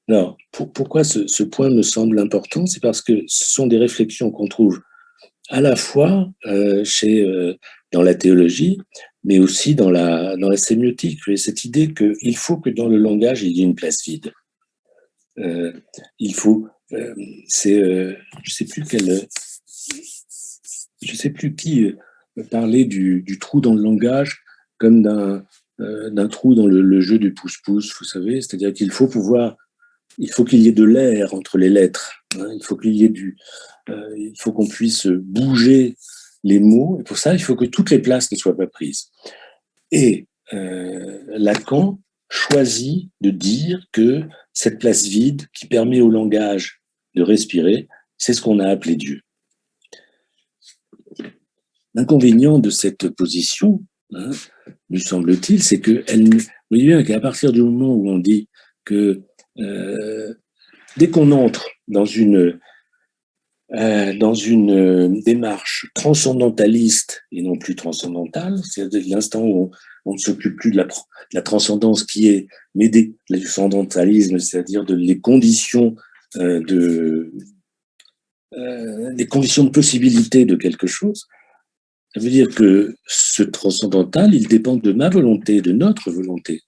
Alors, pourquoi ce point me semble important? C'est parce que ce sont des réflexions qu'on trouve à la fois dans la théologie, mais aussi dans la sémiotique. Et cette idée qu'il faut que dans le langage, il y ait une place vide. Il faut... je sais plus qui parlait du trou dans le langage comme d'un trou dans le jeu du pouce-pouce, vous savez, c'est-à-dire qu'il faut qu'il y ait de l'air entre les lettres, hein, il faut qu'on puisse bouger les mots, et pour ça, il faut que toutes les places ne soient pas prises. Et Lacan choisit de dire que cette place vide qui permet au langage de respirer, c'est ce qu'on a appelé Dieu. L'inconvénient de cette position, hein, lui semble-t-il, c'est vous voyez bien qu'à partir du moment où on dit que dès qu'on entre dans une démarche transcendentaliste et non plus transcendantale, c'est-à-dire l'instant où on ne s'occupe plus de la transcendance qui est, mais du transcendantalisme, c'est-à-dire les conditions des conditions de possibilité de quelque chose, ça veut dire que ce transcendantal, il dépend de ma volonté, de notre volonté.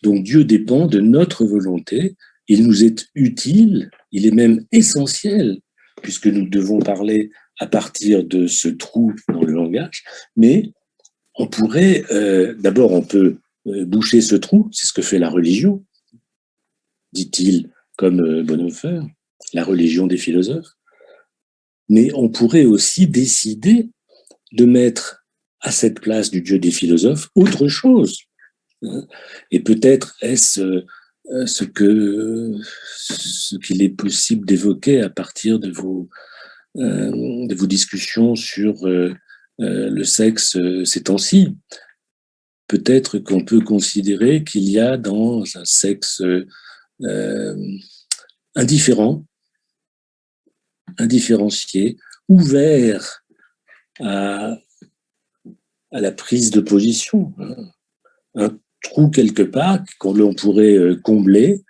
Donc Dieu dépend de notre volonté, il nous est utile, il est même essentiel, puisque nous devons parler à partir de ce trou dans le langage, mais on pourrait, d'abord on peut boucher ce trou, c'est ce que fait la religion, dit-il comme Bonhoeffer, la religion des philosophes, mais on pourrait aussi décider de mettre à cette place du Dieu des philosophes autre chose. Et peut-être est-ce ce qu'il est possible d'évoquer à partir de vos discussions sur le sexe ces temps-ci. Peut-être qu'on peut considérer qu'il y a dans un sexe indifférencié, ouvert à la prise de position, un trou quelque part qu'on pourrait combler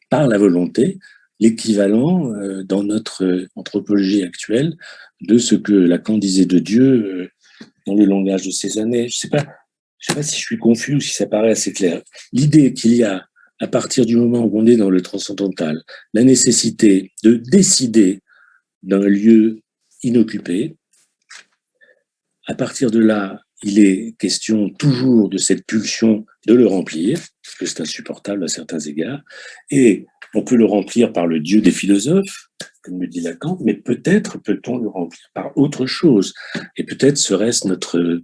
par la volonté, l'équivalent dans notre anthropologie actuelle de ce que Lacan disait de Dieu dans le langage de ces années. Je sais pas si je suis confus ou si ça paraît assez clair. L'idée qu'il y a, à partir du moment où on est dans le transcendantal, la nécessité de décider d'un lieu inoccupé, à partir de là, il est question toujours de cette pulsion de le remplir, parce que c'est insupportable à certains égards, et on peut le remplir par le Dieu des philosophes, comme le dit Lacan, mais peut-être peut-on le remplir par autre chose, et peut-être serait-ce notre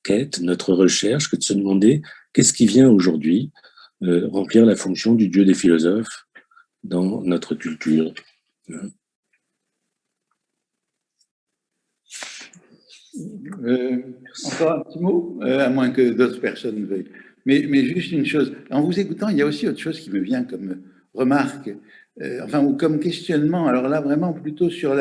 quête, notre recherche, que de se demander qu'est-ce qui vient aujourd'hui remplir la fonction du Dieu des philosophes dans notre culture. Encore un petit mot, à moins que d'autres personnes veuillent. Mais juste une chose, en vous écoutant, il y a aussi autre chose qui me vient comme remarque, ou comme questionnement. Alors là, vraiment plutôt sur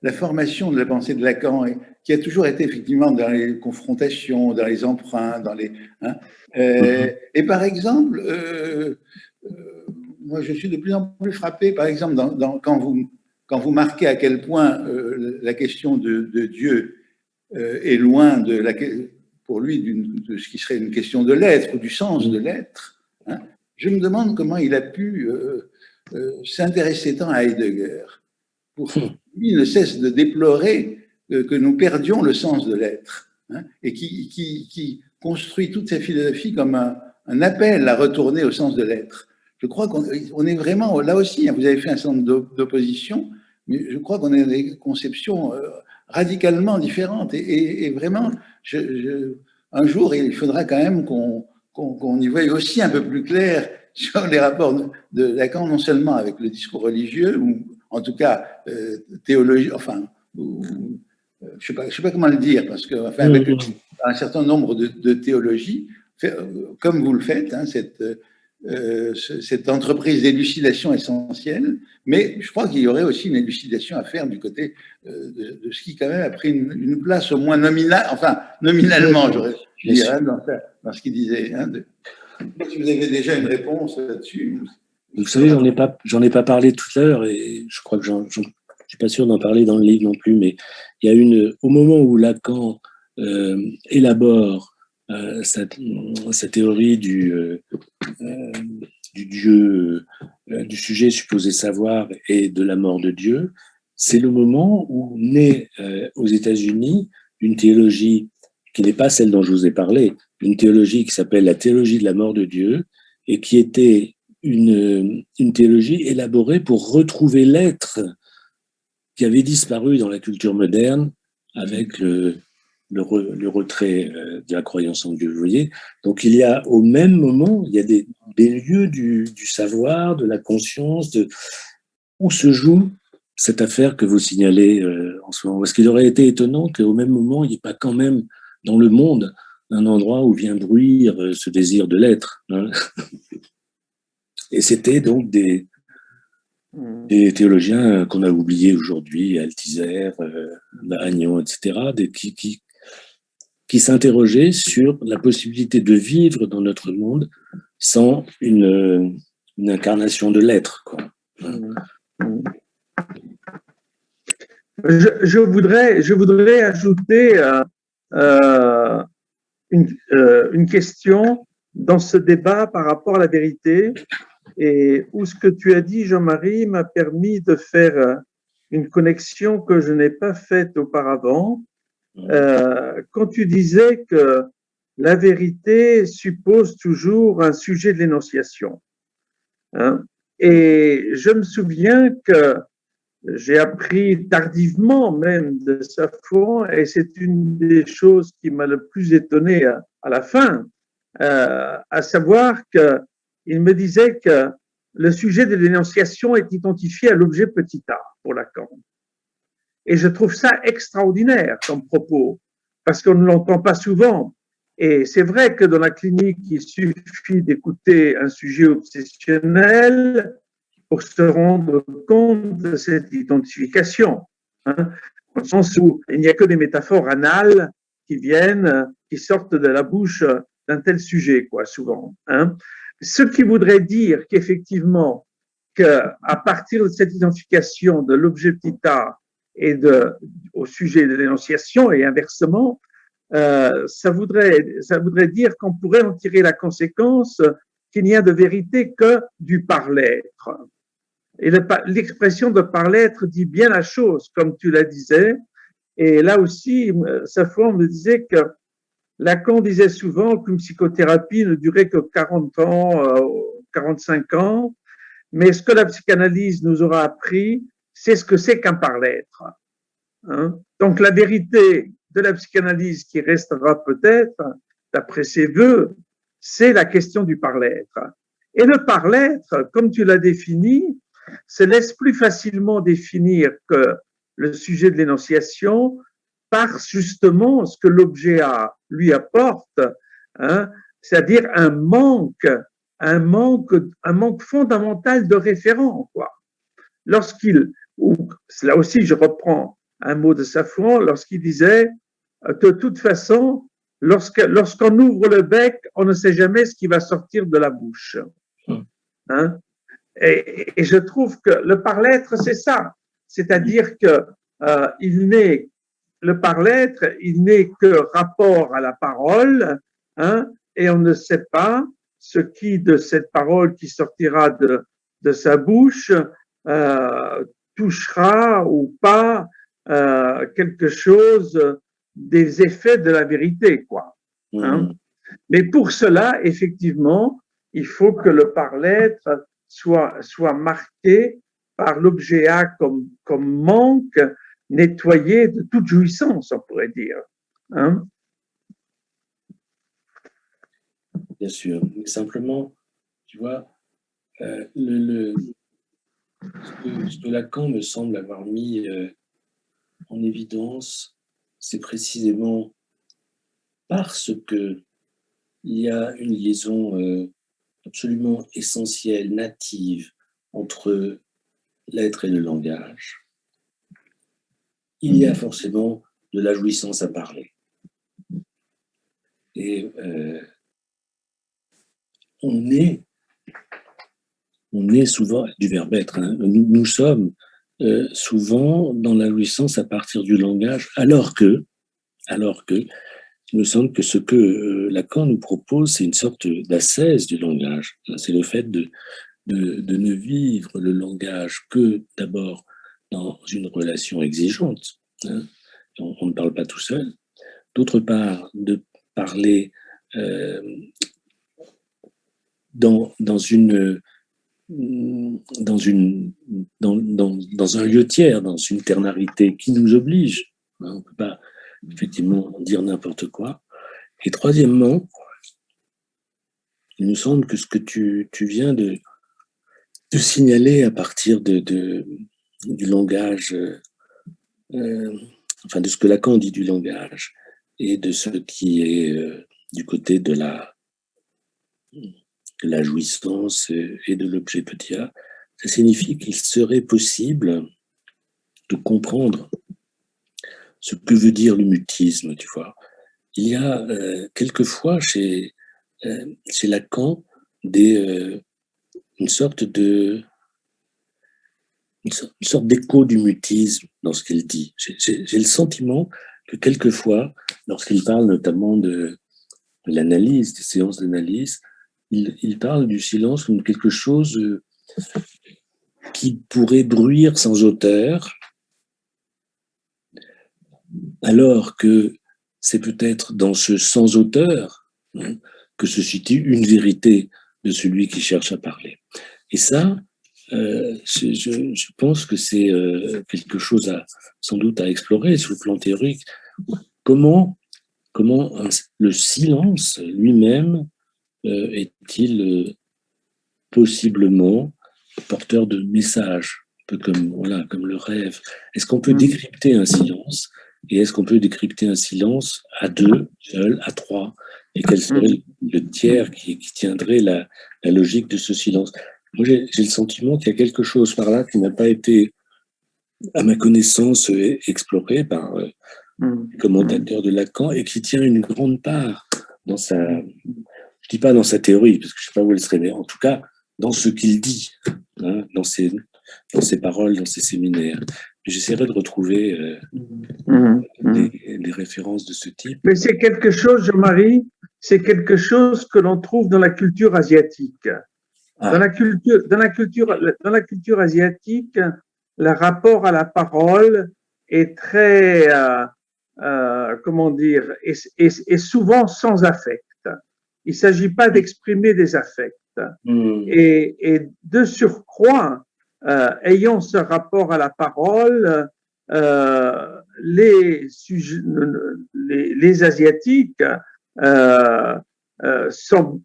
la formation de la pensée de Lacan, qui a toujours été effectivement dans les confrontations, dans les emprunts, dans les. Hein, et par exemple, moi je suis de plus en plus frappé, par exemple, quand vous marquez à quel point la question de Dieu est loin pour lui de ce qui serait une question de l'être ou du sens de l'être. Hein, je me demande comment il a pu s'intéresser tant à Heidegger. Lui ne cesse de déplorer que nous perdions le sens de l'être, hein, et qui construit toute sa philosophie comme un appel à retourner au sens de l'être. Je crois qu'on est vraiment, là aussi, hein, vous avez fait un certain nombre d'oppositions, mais je crois qu'on a des conceptions radicalement différentes. Et vraiment, un jour, il faudra quand même qu'on y voie aussi un peu plus clair sur les rapports de Lacan, non seulement avec le discours religieux, ou en tout cas théologie, enfin, je sais pas comment le dire, parce que enfin, avec un certain nombre de théologies, comme vous le faites, hein, cette entreprise d'élucidation essentielle, mais je crois qu'il y aurait aussi une élucidation à faire du côté de ce qui quand même a pris une place au moins nominale, enfin nominalement, j'aurais dire, hein, dans ce qu'il disait. Hein, si vous avez déjà une réponse là-dessus. Vous savez, j'en ai pas parlé tout à l'heure, et je crois que je suis pas sûr d'en parler dans le livre non plus, mais il y a au moment où Lacan élabore sa théorie du Dieu, du sujet supposé savoir et de la mort de Dieu, c'est le moment où naît aux États-Unis une théologie qui n'est pas celle dont je vous ai parlé, une théologie qui s'appelle la théologie de la mort de Dieu, et qui était une théologie élaborée pour retrouver l'être qui avait disparu dans la culture moderne avec le retrait de la croyance en Dieu, vous voyez. Donc il y a au même moment, il y a des lieux du savoir, de la conscience, où se joue cette affaire que vous signalez en ce moment. Parce qu'il aurait été étonnant qu'au même moment, il n'y ait pas quand même dans le monde un endroit où vient bruire ce désir de l'être. Hein. Et c'était donc des théologiens qu'on a oubliés aujourd'hui, Althusser, Agnon, etc., qui s'interrogeaient sur la possibilité de vivre dans notre monde sans une incarnation de l'être, quoi. Je voudrais ajouter une question dans ce débat par rapport à la vérité, et où ce que tu as dit, Jean-Marie, m'a permis de faire une connexion que je n'ai pas faite auparavant. Quand tu disais que la vérité suppose toujours un sujet de l'énonciation. Hein, et je me souviens que j'ai appris tardivement même de Safon, et c'est une des choses qui m'a le plus étonné à la fin, à savoir qu'il me disait que le sujet de l'énonciation est identifié à l'objet petit a pour Lacan. Et je trouve ça extraordinaire comme propos, parce qu'on ne l'entend pas souvent. Et c'est vrai que dans la clinique, il suffit d'écouter un sujet obsessionnel pour se rendre compte de cette identification, hein, dans le sens où il n'y a que des métaphores anales qui sortent de la bouche d'un tel sujet, quoi, souvent. Hein. Ce qui voudrait dire qu'effectivement, qu'à partir de cette identification de l'objet petit a et au sujet de l'énonciation, et inversement, ça voudrait dire qu'on pourrait en tirer la conséquence qu'il n'y a de vérité que du par-l'être. Et l'expression de par-l'être dit bien la chose, comme tu la disais. Et là aussi, Safon me disait que Lacan disait souvent qu'une psychothérapie ne durait que 40 ans, 45 ans, mais ce que la psychanalyse nous aura appris, c'est ce que c'est qu'un par-l'être. Hein? Donc la vérité de la psychanalyse qui restera peut-être, d'après ses voeux, c'est la question du par-l'être. Et le par-l'être, comme tu l'as défini, se laisse plus facilement définir que le sujet de l'énonciation par justement ce que l'objet lui apporte, hein, c'est-à-dire un manque fondamental de référent, quoi. Là aussi, je reprends un mot de Safran lorsqu'il disait de toute façon, lorsqu'on ouvre le bec, on ne sait jamais ce qui va sortir de la bouche. Hein? Et je trouve que le par-l'être, c'est ça. C'est-à-dire que le par-l'être, il n'est que rapport à la parole, hein, et on ne sait pas ce qui, de cette parole qui sortira de sa bouche, touchera ou pas quelque chose des effets de la vérité, quoi. Hein. Mais pour cela, effectivement, il faut que le par-l'être soit marqué par l'objet A comme manque, nettoyé de toute jouissance, on pourrait dire. Hein? Bien sûr, mais simplement, tu vois, ce que Lacan me semble avoir mis en évidence, c'est précisément parce que il y a une liaison absolument essentielle, native, entre l'être et le langage. Il y a forcément de la jouissance à parler. Et on est souvent, du verbe être, hein, nous sommes souvent dans la jouissance à partir du langage, alors que il me semble que ce que Lacan nous propose, c'est une sorte d'ascèse du langage. C'est le fait de ne vivre le langage que d'abord dans une relation exigeante. Hein. On ne parle pas tout seul. D'autre part, de parler dans un lieu tiers, dans une ternarité qui nous oblige. On ne peut pas effectivement dire n'importe quoi. Et troisièmement, il nous semble que ce que tu viens de signaler à partir du langage, enfin de ce que Lacan dit du langage et de ce qui est du côté de la jouissance et de l'objet petit a, ça signifie qu'il serait possible de comprendre ce que veut dire le mutisme, tu vois. Il y a quelquefois chez Lacan une sorte d'écho du mutisme dans ce qu'il dit. J'ai le sentiment que quelquefois, lorsqu'il parle notamment de l'analyse, des séances d'analyse, il parle du silence comme quelque chose qui pourrait bruire sans auteur, alors que c'est peut-être dans ce sans auteur que se situe une vérité de celui qui cherche à parler. Et ça, je pense que c'est quelque chose sans doute à explorer sur le plan théorique. Comment le silence lui-même est-il possiblement porteur de messages, un peu comme le rêve. Est-ce qu'on peut décrypter un silence, et est-ce qu'on peut décrypter un silence à deux, seul, à trois, et quel serait le tiers qui tiendrait la logique de ce silence? Moi, j'ai le sentiment qu'il y a quelque chose par là qui n'a pas été, à ma connaissance, exploré par les commentateurs de Lacan, et qui tient une grande part dans sa... Je ne dis pas dans sa théorie, parce que je ne sais pas où elle serait, mais en tout cas, dans ce qu'il dit, hein, dans ses paroles, dans ses séminaires. J'essaierai de retrouver des références de ce type. Mais c'est quelque chose, Jean-Marie, c'est quelque chose que l'on trouve dans la culture asiatique. Ah. Dans la culture asiatique, le rapport à la parole est très, comment dire, est souvent sans affect. Il ne s'agit pas d'exprimer des affects. Et de surcroît, ayant ce rapport à la parole, les Asiatiques sont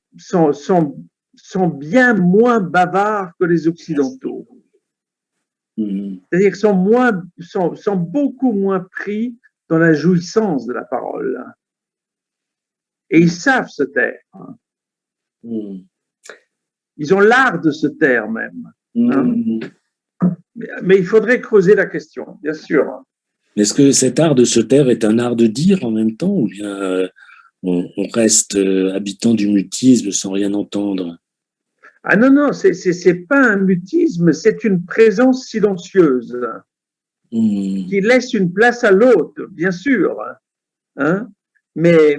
bien moins bavards que les Occidentaux. C'est-à-dire qu'ils sont beaucoup moins pris dans la jouissance de la parole. Et ils savent se taire. Ils ont l'art de se taire même. Mais il faudrait creuser la question, bien sûr. Est-ce que cet art de se taire est un art de dire en même temps, ou bien on reste habitant du mutisme sans rien entendre? Ah non, non, c'est pas un mutisme, c'est une présence silencieuse qui laisse une place à l'autre, bien sûr, hein, mais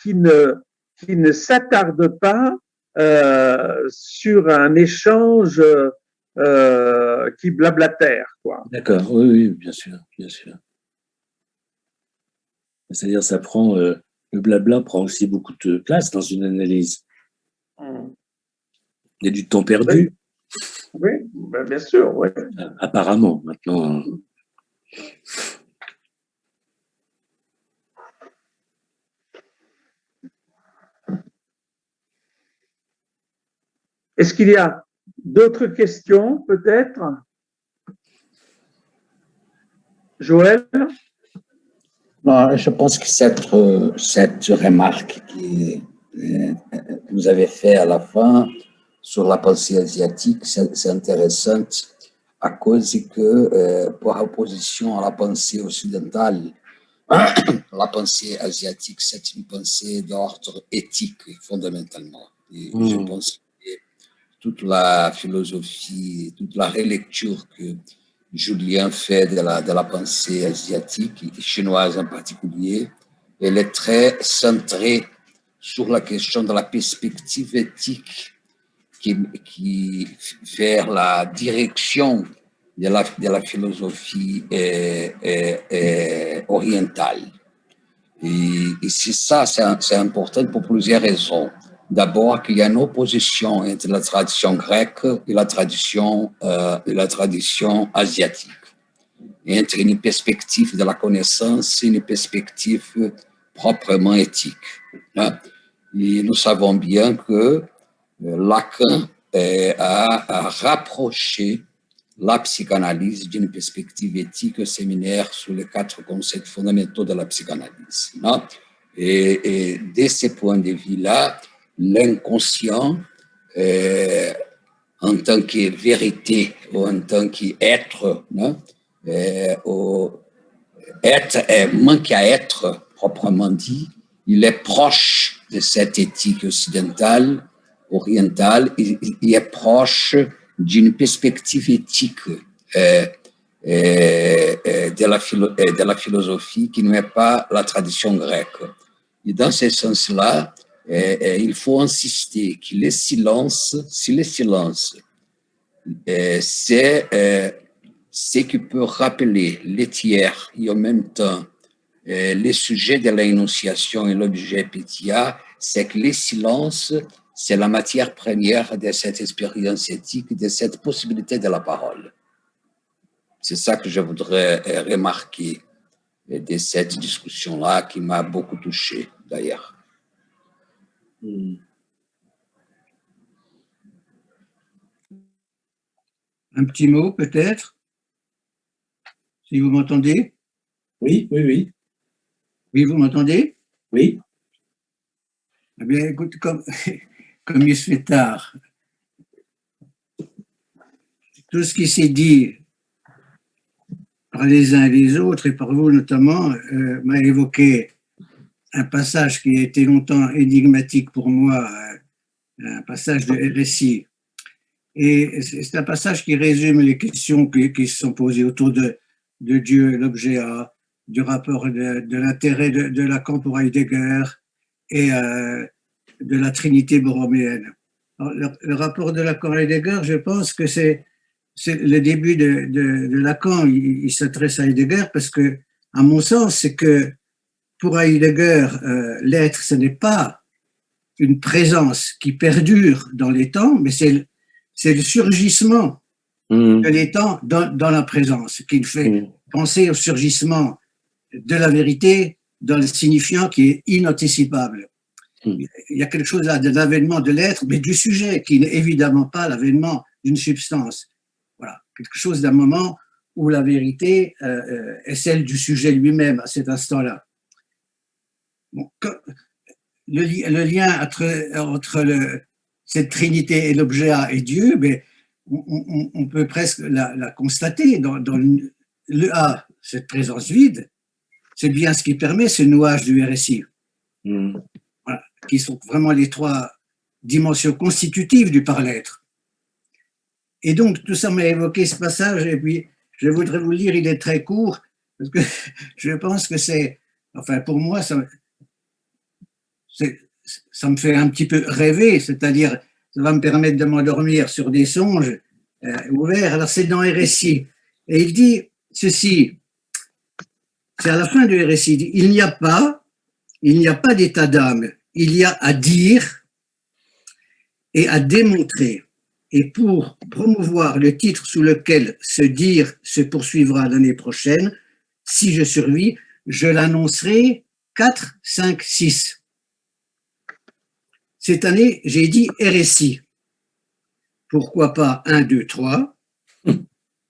qui ne s'attarde pas sur un échange qui blablatère, quoi. D'accord, oui, oui, bien sûr, bien sûr. C'est-à-dire, ça prend le blabla prend aussi beaucoup de place dans une analyse. Il y a du temps perdu. Oui, ben bien sûr, oui. Apparemment, maintenant. Est-ce qu'il y a d'autres questions, peut-être? Joël? Non, je pense que cette remarque que vous avez faite à la fin sur la pensée asiatique, c'est intéressante à cause que, par opposition à la pensée occidentale, la pensée asiatique, c'est une pensée d'ordre éthique, fondamentalement. Et je pense que toute la philosophie, toute la relecture que Julien fait de la pensée asiatique, et chinoise en particulier, elle est très centrée sur la question de la perspective éthique qui vers la direction de la philosophie orientale. Et c'est ça, c'est important pour plusieurs raisons. D'abord, qu'il y a une opposition entre la tradition grecque et la tradition asiatique, entre une perspective de la connaissance et une perspective proprement éthique. Et nous savons bien que Lacan a rapproché la psychanalyse d'une perspective éthique au séminaire sur les 4 concepts fondamentaux de la psychanalyse. Et de ce point de vue-là, l'inconscient, en tant que vérité ou en tant qu'être, manque à être proprement dit, il est proche de cette éthique occidentale, orientale, il est proche d'une perspective éthique de la philosophie qui n'est pas la tradition grecque. Et dans ce sens-là, il faut insister que le silence, c'est ce qui peut rappeler les tiers et en même temps le sujet de l'énonciation et l'objet Pitya, c'est que le silence, c'est la matière première de cette expérience éthique, de cette possibilité de la parole. C'est ça que je voudrais remarquer de cette discussion-là qui m'a beaucoup touché, d'ailleurs. Un petit mot, peut-être, si vous m'entendez? Oui, oui, oui. Oui, vous m'entendez? Oui. Eh bien, écoute, comme il se fait tard, tout ce qui s'est dit par les uns et les autres, et par vous notamment, m'a évoqué un passage qui a été longtemps énigmatique pour moi, un passage de RSI. Et c'est un passage qui résume les questions qui se sont posées autour de Dieu et l'objet A, du rapport de l'intérêt de Lacan pour Heidegger et de la Trinité borroméenne. Alors, le rapport de Lacan à Heidegger, je pense que c'est le début de Lacan. Il s'adresse à Heidegger parce que, à mon sens, c'est que pour Heidegger, l'être, ce n'est pas une présence qui perdure dans les temps, mais c'est le surgissement de l'étant dans la présence, qui fait penser au surgissement de la vérité dans le signifiant qui est inanticipable. Il y a quelque chose là de l'avènement de l'être, mais du sujet, qui n'est évidemment pas l'avènement d'une substance. Voilà, quelque chose d'un moment où la vérité est celle du sujet lui-même à cet instant-là. Bon, le lien entre cette trinité et l'objet A et Dieu, mais on peut presque la constater dans le A. cette présence vide, c'est bien ce qui permet ce nouage du RSI, voilà, qui sont vraiment les trois dimensions constitutives du par-l'être. Et donc, tout ça m'a évoqué ce passage, et puis je voudrais vous le lire, il est très court, parce que je pense que c'est, enfin pour moi, ça me fait un petit peu rêver, c'est-à-dire, ça va me permettre de m'endormir sur des songes ouverts. Alors, c'est dans RSI. Et il dit ceci, c'est à la fin du RSI, il dit, il n'y a pas d'état d'âme, il y a à dire et à démontrer. Et pour promouvoir le titre sous lequel ce dire se poursuivra l'année prochaine, si je survis, je l'annoncerai 4, 5, 6. Cette année, j'ai dit RSI. Pourquoi pas 1, 2, 3?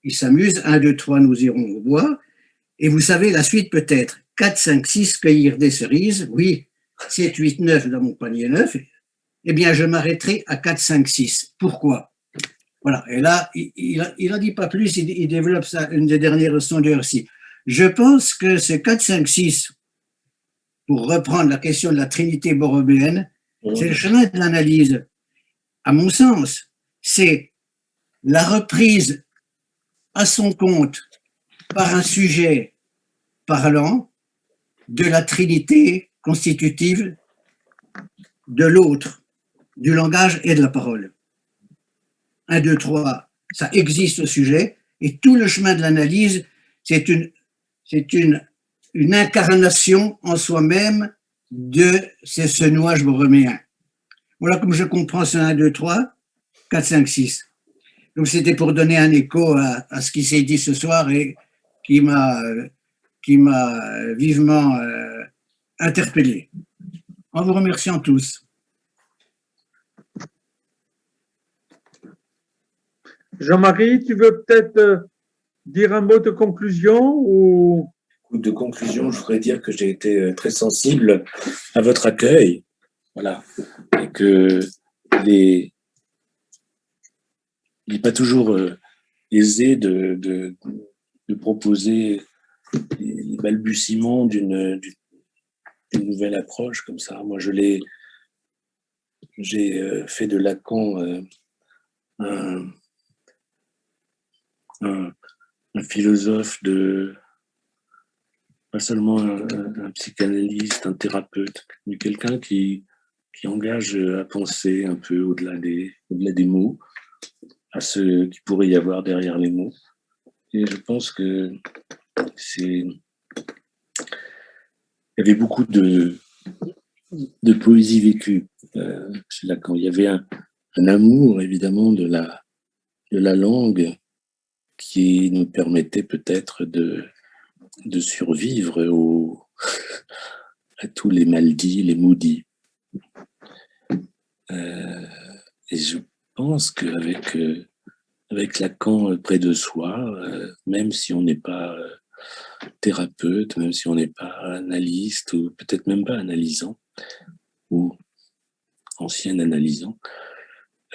Ils s'amusent, 1, 2, 3, nous irons au bois. Et vous savez, la suite peut-être 4, 5, 6, cueillir des cerises. Oui, 7, 8, 9 dans mon panier neuf. Eh bien, je m'arrêterai à 4, 5, 6. Pourquoi? Voilà. Et là, il n'en dit pas plus, il développe ça, une des dernières leçons de RSI. Je pense que ce 4, 5, 6, pour reprendre la question de la Trinité borrobéenne, c'est le chemin de l'analyse. À mon sens, c'est la reprise à son compte par un sujet parlant de la Trinité constitutive de l'autre, du langage et de la parole. 1, 2, 3, ça existe au sujet, et tout le chemin de l'analyse, c'est une incarnation en soi-même de ce nuage borroméen. Voilà comme je comprends ce 1, 2, 3, 4, 5, 6. Donc c'était pour donner un écho à ce qui s'est dit ce soir et qui m'a vivement interpellé. En vous remerciant tous. Jean-Marie, tu veux peut-être dire un mot de conclusion ou... De conclusion, je voudrais dire que j'ai été très sensible à votre accueil, voilà, et que il n'est pas toujours aisé de proposer les balbutiements d'une nouvelle approche comme ça. Moi, j'ai fait de Lacan un philosophe, pas seulement un psychanalyste, un thérapeute, mais quelqu'un qui engage à penser un peu au-delà des mots, à ce qu'il pourrait y avoir derrière les mots. Et je pense que il y avait beaucoup de poésie vécue chez Lacan. Il y avait un amour, évidemment, de la langue qui nous permettait peut-être de survivre à tous les mal-dits, les maudits. Et je pense qu'avec avec Lacan près de soi, même si on n'est pas thérapeute, même si on n'est pas analyste, ou peut-être même pas analysant, ou ancien analysant,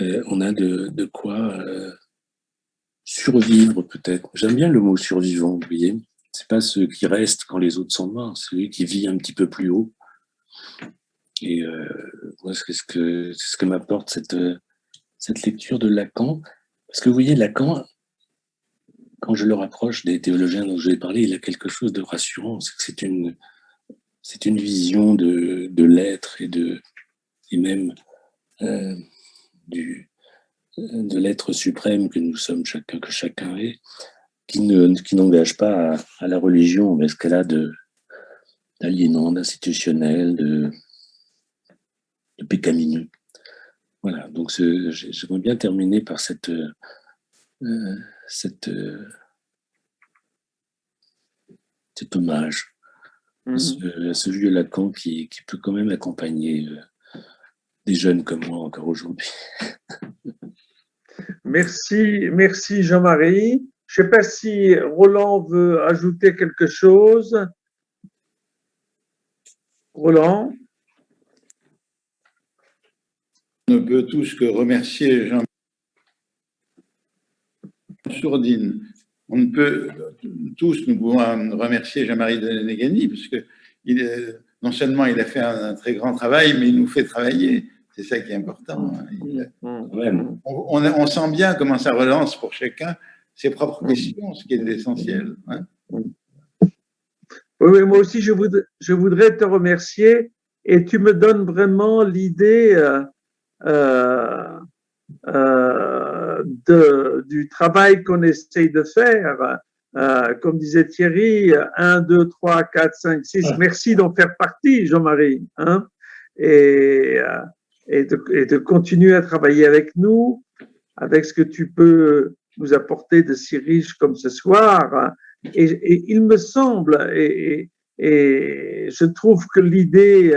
on a de quoi survivre peut-être. J'aime bien le mot survivant, vous voyez. C'est pas ceux qui restent quand les autres sont morts, c'est celui qui vit un petit peu plus haut. Et moi, c'est ce que m'apporte cette lecture de Lacan. Parce que vous voyez, Lacan, quand je le rapproche des théologiens dont je vais parler, il a quelque chose de rassurant. C'est que c'est une vision de l'être et même de l'être suprême que nous sommes que chacun est, qui n'engage pas à la religion, mais ce qu'elle a d'aliénant, d'institutionnel, de pécamineux. Voilà, donc j'aimerais bien terminer par cet hommage à ce vieux Lacan qui peut quand même accompagner des jeunes comme moi encore aujourd'hui. Merci Jean-Marie. Je ne sais pas si Roland veut ajouter quelque chose. Roland? On ne peut tous que remercier Jean Sourdine on ne peut tous, nous pouvons remercier Jean-Marie Denegheni, parce que non seulement il a fait un très grand travail, mais il nous fait travailler. C'est ça qui est important. On sent bien comment ça relance pour chacun ses propres questions, ce qui est l'essentiel. Hein. Oui, moi aussi, je voudrais te remercier et tu me donnes vraiment l'idée du travail qu'on essaye de faire. Comme disait Thierry, 1, 2, 3, 4, 5, 6. Merci d'en faire partie, Jean-Marie. Hein, et de continuer à travailler avec nous, avec ce que tu peux nous apporter de si riche comme ce soir. Et il me semble, et je trouve que l'idée,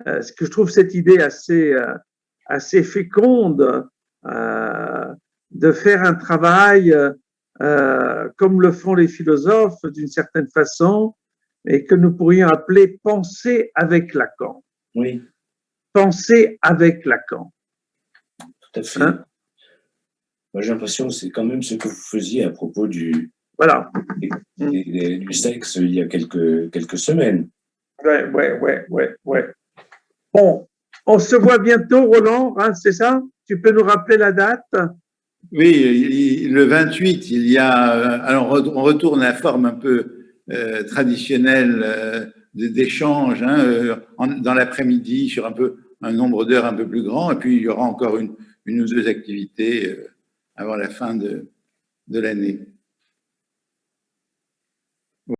que je trouve cette idée assez féconde, de faire un travail comme le font les philosophes d'une certaine façon, et que nous pourrions appeler penser avec Lacan. Oui. Penser avec Lacan. Tout à fait. Hein? Moi, j'ai l'impression que c'est quand même ce que vous faisiez à propos du sexe il y a quelques semaines. Ouais. Bon, on se voit bientôt, Roland, hein, c'est ça? Tu peux nous rappeler la date? Oui, le 28, il y a. Alors, on retourne à la forme un peu traditionnelle d'échange dans l'après-midi sur un nombre d'heures un peu plus grand. Et puis, il y aura encore une ou deux activités avant la fin de l'année.